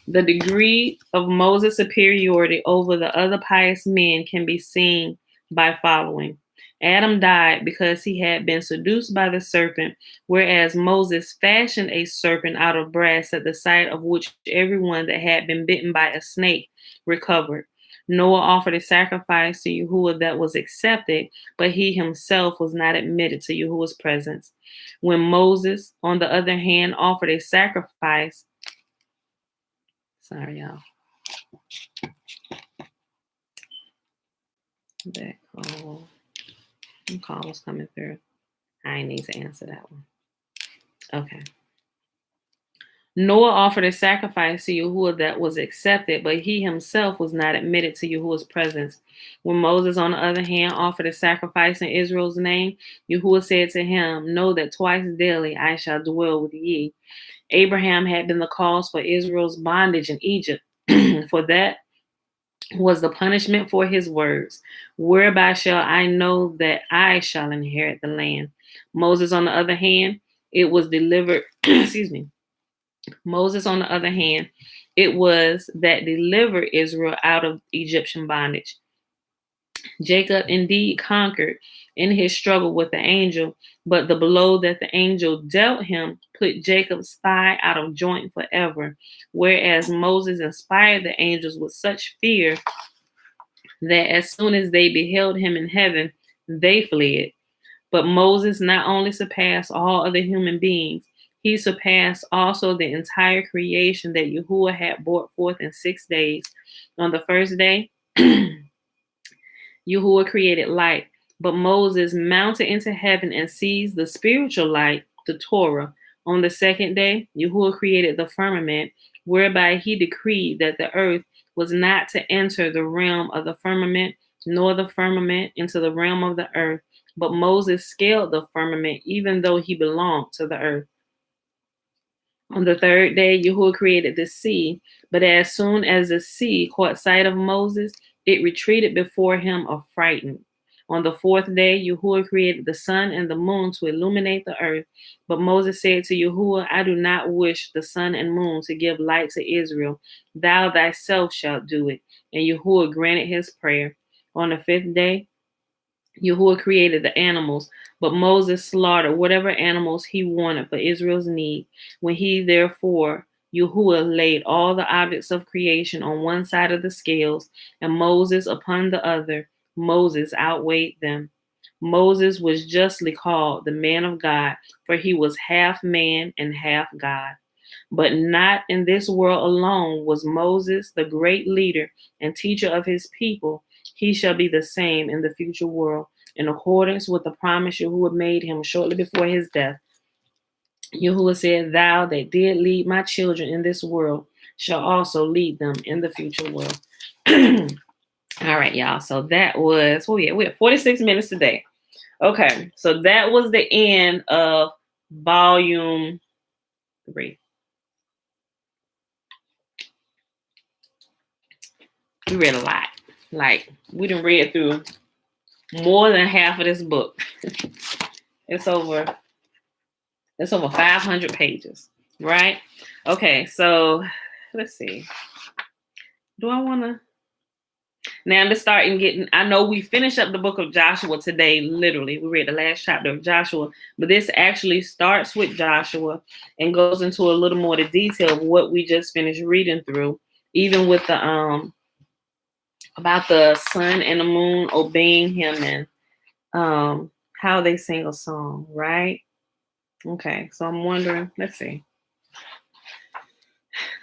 The degree of Moses' superiority over the other pious men can be seen by following. Adam died because he had been seduced by the serpent, whereas Moses fashioned a serpent out of brass, at the sight of which everyone that had been bitten by a snake recovered. Noah offered a sacrifice to Yahuwah that was accepted, but he himself was not admitted to Yahuwah's presence. When Moses, on the other hand, offered a sacrifice, sorry, y'all. That call was coming through. I need to answer that one. Okay. Noah offered a sacrifice to Yahuwah that was accepted, but he himself was not admitted to Yahuwah's presence. When Moses, on the other hand, offered a sacrifice in Israel's name, Yahuwah said to him, "Know that twice daily I shall dwell with ye." Abraham had been the cause for Israel's bondage in Egypt, for that was the punishment for his words. "Whereby shall I know that I shall inherit the land?" Moses, on the other hand, it was delivered, Moses, on the other hand, it was that delivered Israel out of Egyptian bondage. Jacob indeed conquered in his struggle with the angel, but the blow that the angel dealt him put Jacob's thigh out of joint forever, whereas Moses inspired the angels with such fear that as soon as they beheld him in heaven, they fled. But Moses not only surpassed all other human beings, he surpassed also the entire creation that Yahuwah had brought forth in 6 days. On the first day, Yahuwah created light, but Moses mounted into heaven and seized the spiritual light, the Torah. On the second day, Yahuwah created the firmament, whereby he decreed that the earth was not to enter the realm of the firmament, nor the firmament into the realm of the earth. But Moses scaled the firmament, even though he belonged to the earth. On the third day, Yahuwah created the sea, but as soon as the sea caught sight of Moses, it retreated before him affrighted. On the fourth day, Yahuwah created the sun and the moon to illuminate the earth. But Moses said to Yahuwah, I do not wish the sun and moon to give light to Israel. Thou thyself shalt do it. And Yahuwah granted his prayer. On the fifth day, Yahuwah created the animals, but Moses slaughtered whatever animals he wanted for Israel's need. When he therefore, Yahuwah laid all the objects of creation on one side of the scales, and Moses upon the other, Moses outweighed them. Moses was justly called the man of God, for he was half man and half God. But not in this world alone was Moses the great leader and teacher of his people. He shall be the same in the future world, in accordance with the promise Yahuwah made him shortly before his death. Yahuwah said, Thou that did lead my children in this world shall also lead them in the future world. All right, y'all. So that was, we had 46 minutes today. Okay, so that was the end of volume 3. We read a lot. Like, we done read through more than half of this book. It's over 500 pages, right? Okay, so let's see. Do I want to? Now to start and getting, I know we finished up the book of Joshua today, literally. We read the last chapter of Joshua, but this actually starts with Joshua and goes into a little more the detail of what we just finished reading through, even with the about the sun and the moon obeying him and how they sing a song, right? Okay, so I'm wondering, let's see.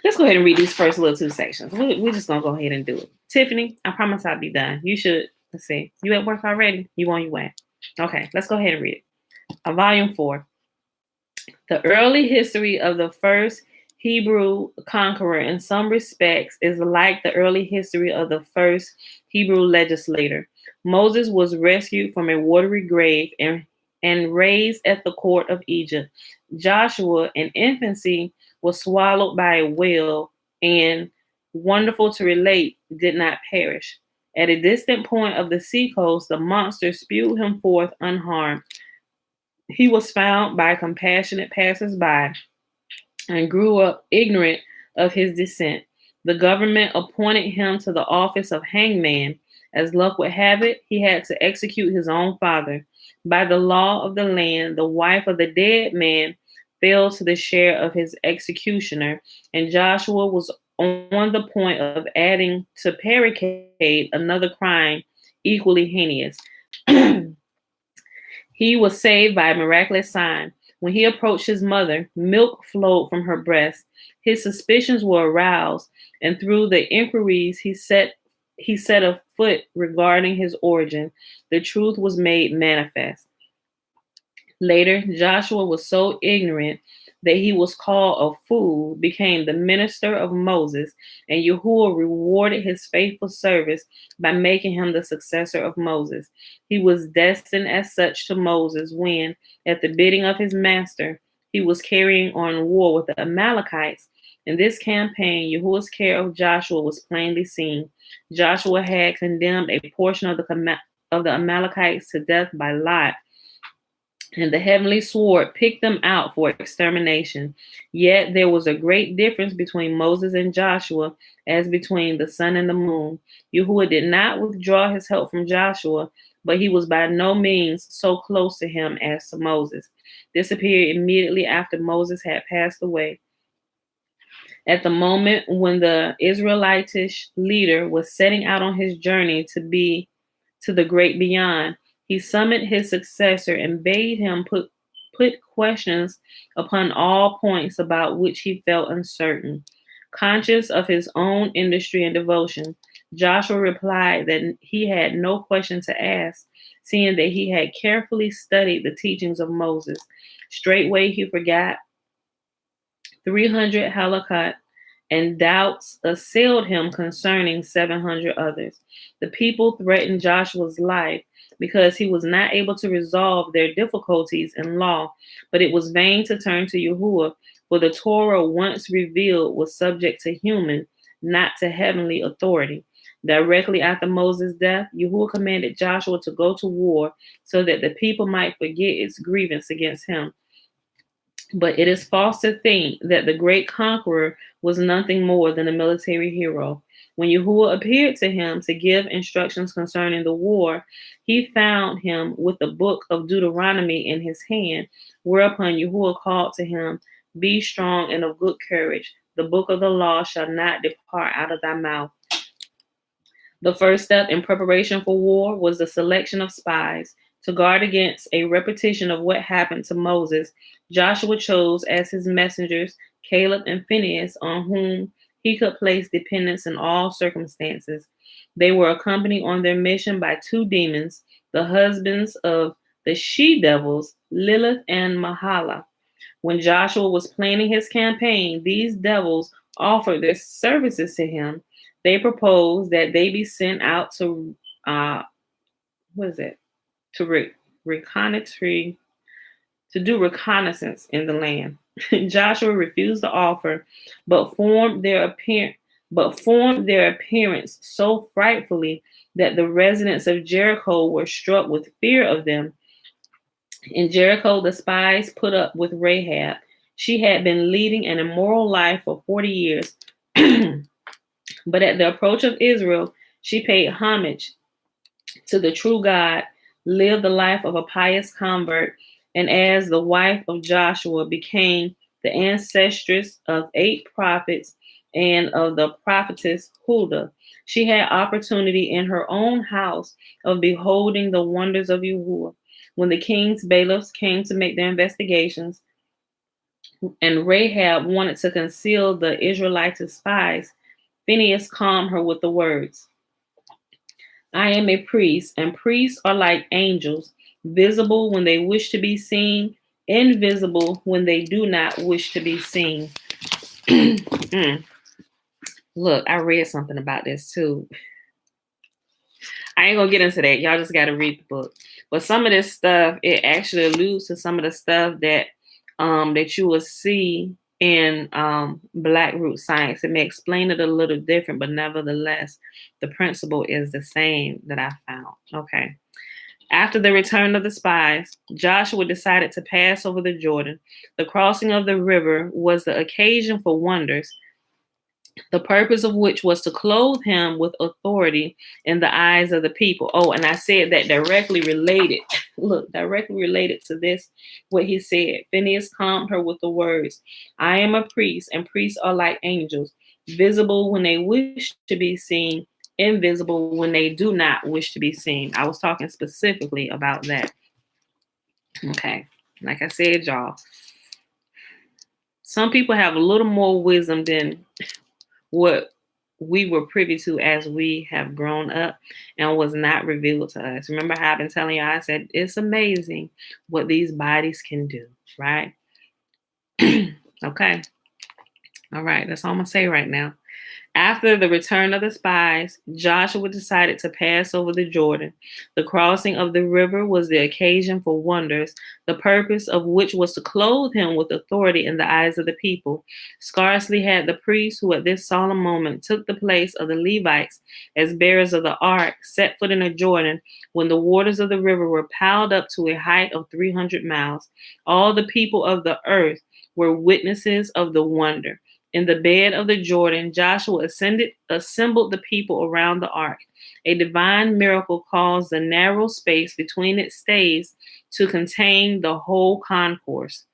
Let's go ahead and read these first little 2 sections. We're just going to go ahead and do it. Tiffany, I promise I'll be done. You should, let's see. You at work already? You on your way? Okay, let's go ahead and read it. Volume 4. The early history of the first Hebrew conqueror in some respects is like the early history of the first Hebrew legislator. Moses was rescued from a watery grave and raised at the court of Egypt. Joshua, in infancy, was swallowed by a whale and, wonderful to relate, did not perish. At a distant point of the seacoast, the monster spewed him forth unharmed. He was found by compassionate passers-by and grew up ignorant of his descent. The government appointed him to the office of hangman. As luck would have it, he had to execute his own father. By the law of the land, the wife of the dead man fell to the share of his executioner, and Joshua was on the point of adding to predicate another crime equally heinous. He was saved by a miraculous sign. When he approached his mother, milk flowed from her breast. His suspicions were aroused, and through the inquiries he set afoot regarding his origin, the truth was made manifest. Later, Joshua was so ignorant that he was called a fool, became the minister of Moses, and Yahuwah rewarded his faithful service by making him the successor of Moses. He was destined as such to Moses when, at the bidding of his master, he was carrying on war with the Amalekites. In this campaign, Yahuwah's care of Joshua was plainly seen. Joshua had condemned a portion of the Amalekites to death by lot, and the heavenly sword picked them out for extermination. Yet there was a great difference between Moses and Joshua, as between the sun and the moon. Yahuwah did not withdraw his help from Joshua, but he was by no means so close to him as to Moses. This appeared immediately after Moses had passed away. At the moment when the Israelitish leader was setting out on his journey to the great beyond, he summoned his successor and bade him put questions upon all points about which he felt uncertain. Conscious of his own industry and devotion, Joshua replied that he had no question to ask, seeing that he had carefully studied the teachings of Moses. Straightway he forgot 300 halakot, and doubts assailed him concerning 700 others. The people threatened Joshua's life because he was not able to resolve their difficulties in law, but it was vain to turn to Yahuwah, for the Torah once revealed was subject to human, not to heavenly authority. Directly after Moses' death, Yahuwah commanded Joshua to go to war so that the people might forget its grievance against him. But it is false to think that the great conqueror was nothing more than a military hero. When Yahuwah appeared to him to give instructions concerning the war, he found him with the book of Deuteronomy in his hand, whereupon Yahuwah called to him, "Be strong and of good courage. The book of the law shall not depart out of thy mouth." The first step in preparation for war was the selection of spies. To guard against a repetition of what happened to Moses, Joshua chose as his messengers Caleb and Phinehas, on whom he could place dependence in all circumstances. They were accompanied on their mission by two demons, the husbands of the she-devils, Lilith and Mahala. When Joshua was planning his campaign, these devils offered their services to him. They proposed that they be sent out to to reconnoiter, to do reconnaissance in the land. Joshua refused the offer, but formed their appearance so frightfully that the residents of Jericho were struck with fear of them. In Jericho, the spies put up with Rahab. She had been leading an immoral life for 40 years. But at the approach of Israel, she paid homage to the true God, lived the life of a pious convert, and as the wife of Joshua became the ancestress of 8 prophets and of the prophetess Huldah. She had opportunity in her own house of beholding the wonders of Yahuwah. When the king's bailiffs came to make their investigations, and Rahab wanted to conceal the Israelite spies, Phinehas calmed her with the words, "I am a priest, and priests are like angels, visible when they wish to be seen, invisible when they do not wish to be seen." Look, I read something about this too. I ain't gonna get into that. Y'all just gotta read the book. But some of this stuff, it actually alludes to some of the stuff that that you will see in BlackRoots Science. It may explain it a little different, but nevertheless, the principle is the same that I found. Okay. After the return of the spies, Joshua decided to pass over the Jordan. The crossing of the river was the occasion for wonders, the purpose of which was to clothe him with authority in the eyes of the people. Oh, and I said that directly related. Look, directly related to this, what he said. Phinehas calmed her with the words, "I am a priest, and priests are like angels, visible when they wish to be seen, invisible when they do not wish to be seen." I was talking specifically about that. Okay. Like I said, y'all, some people have a little more wisdom than what we were privy to as we have grown up and was not revealed to us. Remember how I've been telling you, I said, it's amazing what these bodies can do, right? Okay. All right. That's all I'm going to say right now. After the return of the spies, Joshua decided to pass over the Jordan. The crossing of the river was the occasion for wonders, the purpose of which was to clothe him with authority in the eyes of the people. Scarcely had the priests, who at this solemn moment took the place of the Levites as bearers of the ark, set foot in the Jordan, when the waters of the river were piled up to a height of 300 miles. All the people of the earth were witnesses of the wonder. In the bed of the Jordan, Joshua assembled the people around the ark. A divine miracle caused the narrow space between its staves to contain the whole concourse.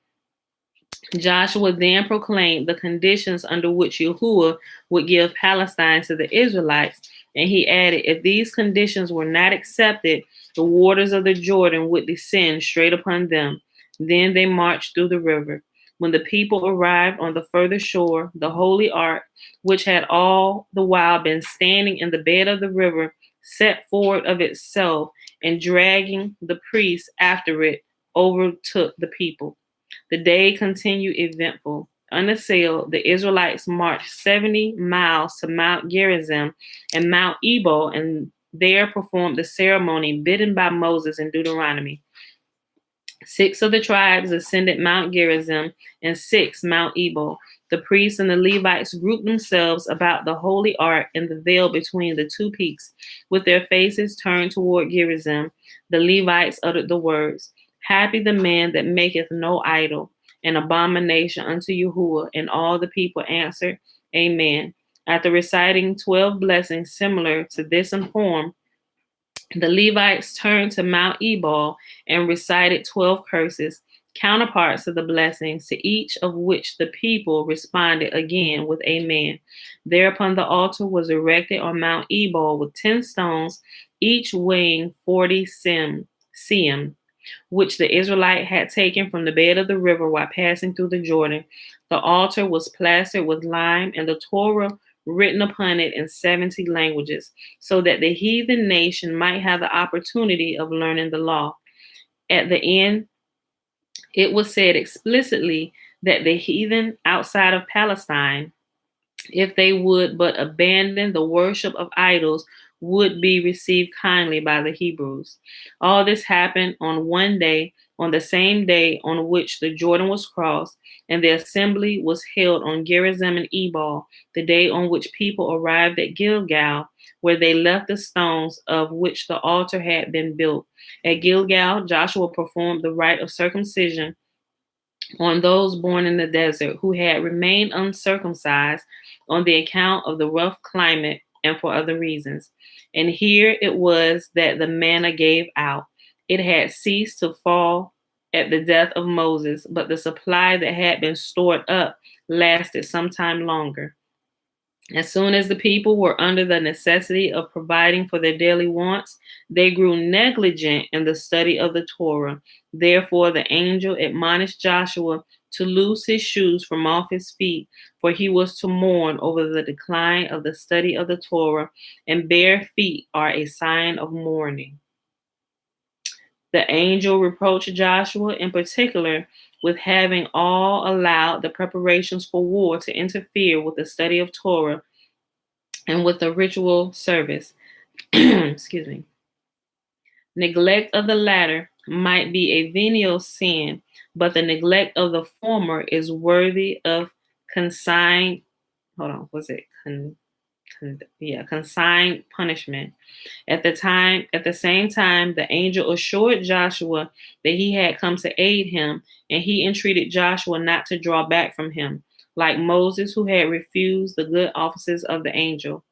Joshua then proclaimed the conditions under which Yahuwah would give Palestine to the Israelites, and he added, if these conditions were not accepted, the waters of the Jordan would descend straight upon them. Then they marched through the river. When the people arrived on the further shore, the holy ark, which had all the while been standing in the bed of the river, set forward of itself, and dragging the priests after it, overtook the people. The day continued eventful. Unassailed, the Israelites marched 70 miles to Mount Gerizim and Mount Ebal, and there performed the ceremony bidden by Moses in Deuteronomy. 6 of the tribes ascended Mount Gerizim and 6 Mount Ebal. The priests and the Levites grouped themselves about the holy ark in the veil between the two peaks, with their faces turned toward Gerizim. The Levites uttered the words, happy the man that maketh no idol, an abomination unto Yahuwah. And all the people answered, Amen. After reciting 12 blessings similar to this in form, the Levites turned to Mount Ebal and recited 12 curses, counterparts of the blessings, to each of which the people responded again with Amen. Thereupon the altar was erected on Mount Ebal with 10 stones, each weighing 40 seim, which the Israelite had taken from the bed of the river while passing through the Jordan. The altar was plastered with lime, and the Torah written upon it in 70 languages, so that the heathen nation might have the opportunity of learning the law. At the end, it was said explicitly that the heathen outside of Palestine, if they would but abandon the worship of idols, would be received kindly by the Hebrews. All this happened on one day, on the same day on which the Jordan was crossed, and the assembly was held on Gerizim and Ebal, the day on which people arrived at Gilgal, where they left the stones of which the altar had been built. At Gilgal, Joshua performed the rite of circumcision on those born in the desert who had remained uncircumcised on the account of the rough climate and for other reasons. And here it was that the manna gave out. It had ceased to fall at the death of Moses, but the supply that had been stored up lasted some time longer. As soon as the people were under the necessity of providing for their daily wants, they grew negligent in the study of the Torah. Therefore, the angel admonished Joshua to loose his shoes from off his feet, for he was to mourn over the decline of the study of the Torah, and bare feet are a sign of mourning. The angel reproached Joshua in particular with having all allowed the preparations for war to interfere with the study of Torah and with the ritual service. Excuse me. Neglect of the latter might be a venial sin, but the neglect of the former is worthy of consigned punishment. At the same time, the angel assured Joshua that he had come to aid him, and he entreated Joshua not to draw back from him, like Moses, who had refused the good offices of the angel.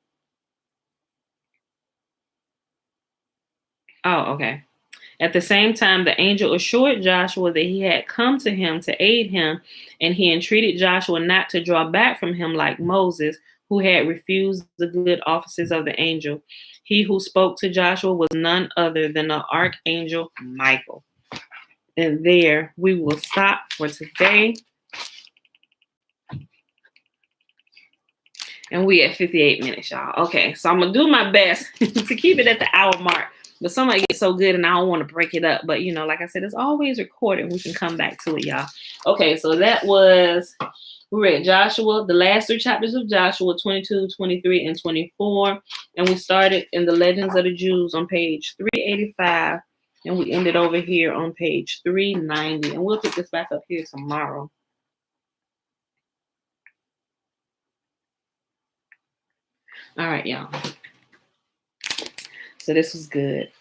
At the same time, the angel assured Joshua that he had come to him to aid him, and he entreated Joshua not to draw back from him like Moses, who had refused the good offices of the angel. He who spoke to Joshua was none other than the archangel Michael. And there we will stop for today. And we at 58 minutes, y'all. Okay, so I'm going to do my best to keep it at the hour mark. But somebody gets so good and I don't want to break it up. But, like I said, it's always recorded. We can come back to it, y'all. Okay, so that was We read Joshua, the last 3 chapters of Joshua, 22, 23, and 24. And we started in the Legends of the Jews on page 385. And we ended over here on page 390. And we'll pick this back up here tomorrow. All right, y'all. So this was good.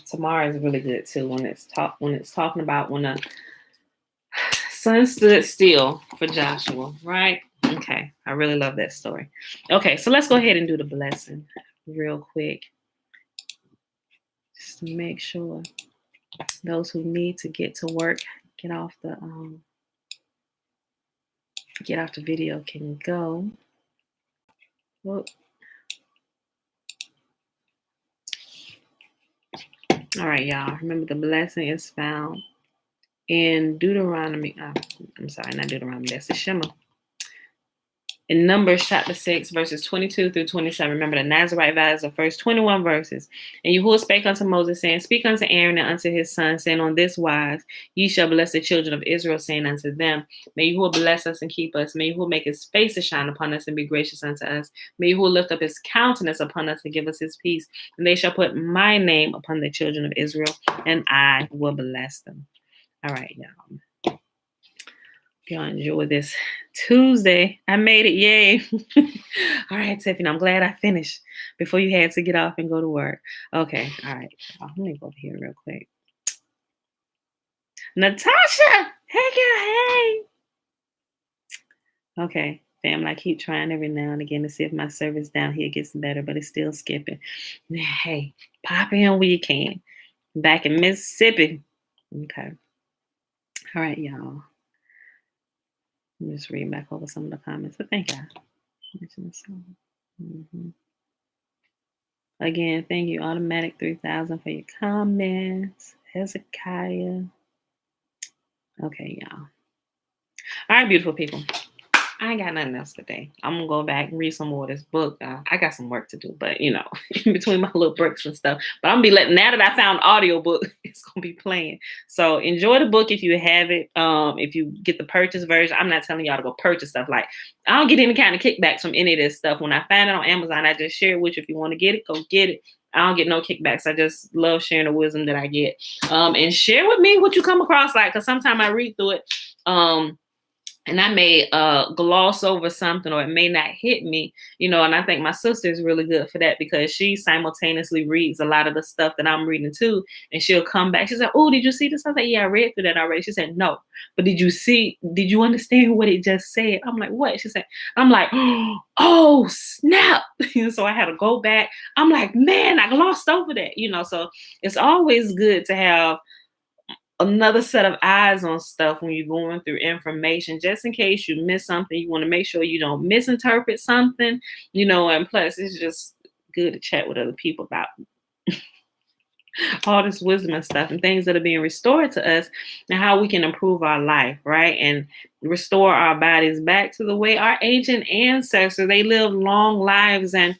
Tomorrow is really good too when it's talking about when the sun stood still for Joshua, right? Okay, I really love that story. Okay, so let's go ahead and do the blessing real quick. Just to make sure those who need to get to work, get off the video can go. Whoop. All right, y'all. Remember, the blessing is found in Deuteronomy. I'm sorry, not Deuteronomy. That's the Shema. In Numbers chapter 6, verses 22 through 27. Remember, the Nazarite vows the first 21 verses. And Yahuwah spake unto Moses, saying, Speak unto Aaron and unto his sons, saying, On this wise ye shall bless the children of Israel, saying unto them, May Yahuwah bless us and keep us. May Yahuwah make his face to shine upon us and be gracious unto us. May Yahuwah lift up his countenance upon us and give us his peace. And they shall put my name upon the children of Israel, and I will bless them. All right, y'all. Y'all enjoy this Tuesday. I made it. Yay. All right, Tiffany, I'm glad I finished before you had to get off and go to work. Okay. All right. Let me go over here real quick. Natasha. Hey, girl. Hey. Okay, family. I keep trying every now and again to see if my service down here gets better, but it's still skipping. Hey, pop in when you can. Back in Mississippi. Okay. All right, y'all. Let me just read back over some of the comments. But thank God. Again, thank you, Automatic 3000, for your comments. Hezekiah. Okay, y'all. All right, beautiful people. I ain't got nothing else today. I'm going to go back and read some more of this book. I got some work to do, but, in between my little breaks and stuff. But I'm going to be now that I found audiobook, it's going to be playing. So enjoy the book if you have it. If you get the purchase version, I'm not telling y'all to go purchase stuff. Like, I don't get any kind of kickbacks from any of this stuff. When I find it on Amazon, I just share it with you. If you want to get it, go get it. I don't get no kickbacks. I just love sharing the wisdom that I get. And share with me what you come across, because sometimes I read through it. And I may gloss over something, or it may not hit me, and I think my sister is really good for that, because she simultaneously reads a lot of the stuff that I'm reading too. And she'll come back. She said, "Oh, did you see this?" I said, "Yeah, I read through that already." She said, "No, but did you understand what it just said?" I'm like, "What?" She said, I'm like, "Oh, snap." So I had to go back. I'm like, "Man, I glossed over that," so it's always good to have another set of eyes on stuff when you're going through information, just in case you miss something. You want to make sure you don't misinterpret something, and plus it's just good to chat with other people about all this wisdom and stuff and things that are being restored to us, and how we can improve our life, right? And restore our bodies back to the way our ancient ancestors, they lived long lives. And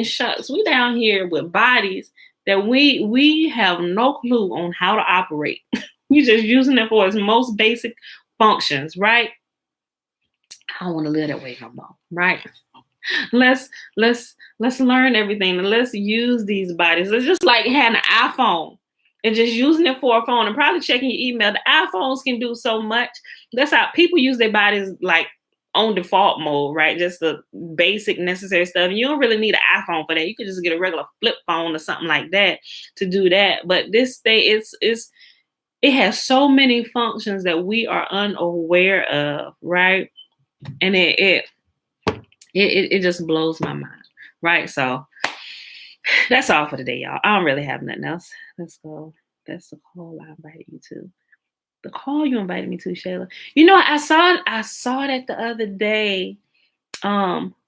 shucks, we down here with bodies that we have no clue on how to operate. We're just using it for its most basic functions, right? I don't want to live that way no more, right? Let's learn everything, and let's use these bodies. It's just like having an iPhone and just using it for a phone and probably checking your email. The iPhones can do so much. That's how people use their bodies, like on default mode, right? Just the basic necessary stuff. You don't really need an iPhone for that. You could just get a regular flip phone or something like that to do that. But this thing, it has so many functions that we are unaware of, right? And it just blows my mind, right? So that's all for today, y'all. I don't really have nothing else. Let's go. That's the call I invited you to. The call you invited me to, Shayla. I saw that the other day.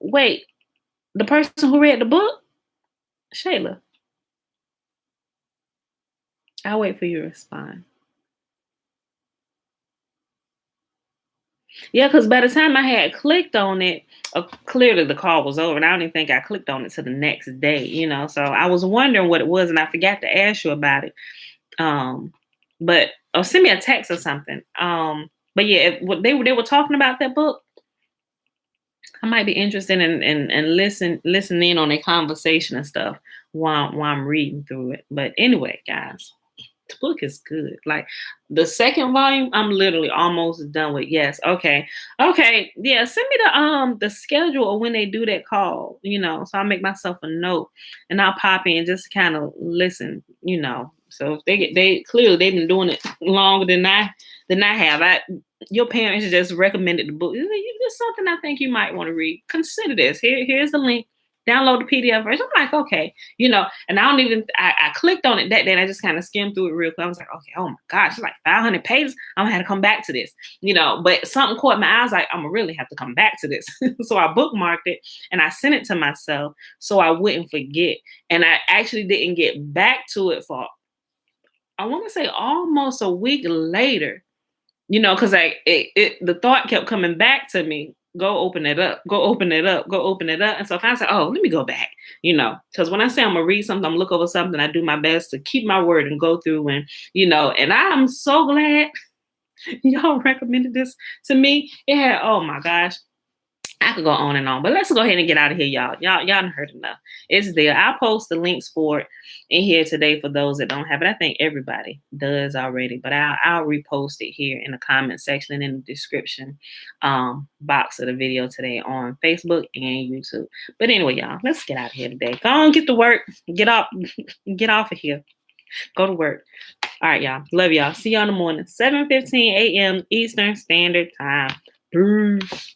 Wait, the person who read the book, Shayla. I'll wait for you to respond. Yeah, because by the time I had clicked on it, clearly the call was over, and I don't even think I clicked on it till the next day. So I was wondering what it was, and I forgot to ask you about it. But send me a text or something. But yeah, they were talking about that book. I might be interested in listening on a conversation and stuff while I'm reading through it. But anyway, guys, the book is good. Like the second volume, I'm literally almost done with. Yes, okay, yeah. Send me the schedule of when they do that call. So I'll make myself a note and I'll pop in just kind of listen. So if they clearly they've been doing it longer than I have. Your parents just recommended the book. It's something I think you might want to read. Consider this. Here's the link. Download the PDF version. I'm like, okay, and I don't even, I clicked on it that day and I just kind of skimmed through it real quick. I was like, okay, oh my gosh, it's like 500 pages. I'm gonna have to come back to this, but something caught my eye. I was like, I'm gonna really have to come back to this. So I bookmarked it and I sent it to myself so I wouldn't forget. And I actually didn't get back to it for, I want to say almost a week later, because the thought kept coming back to me. Go open it up. Go open it up. Go open it up. And so if I say, oh, let me go back, because when I say I'm gonna read something, I'm look over something, I do my best to keep my word and go through and and I'm so glad y'all recommended this to me. It had, oh my gosh, I could go on and on, but let's go ahead and get out of here, y'all. Y'all done heard enough. It's there. I'll post the links for it in here today for those that don't have it. I think everybody does already, but I'll repost it here in the comment section and in the description box of the video today on Facebook and YouTube. But anyway, y'all, let's get out of here today. Go on, get to work. Get off of here. Go to work. All right, y'all. Love y'all. See y'all in the morning, 7:15 a.m. Eastern Standard Time. Peace.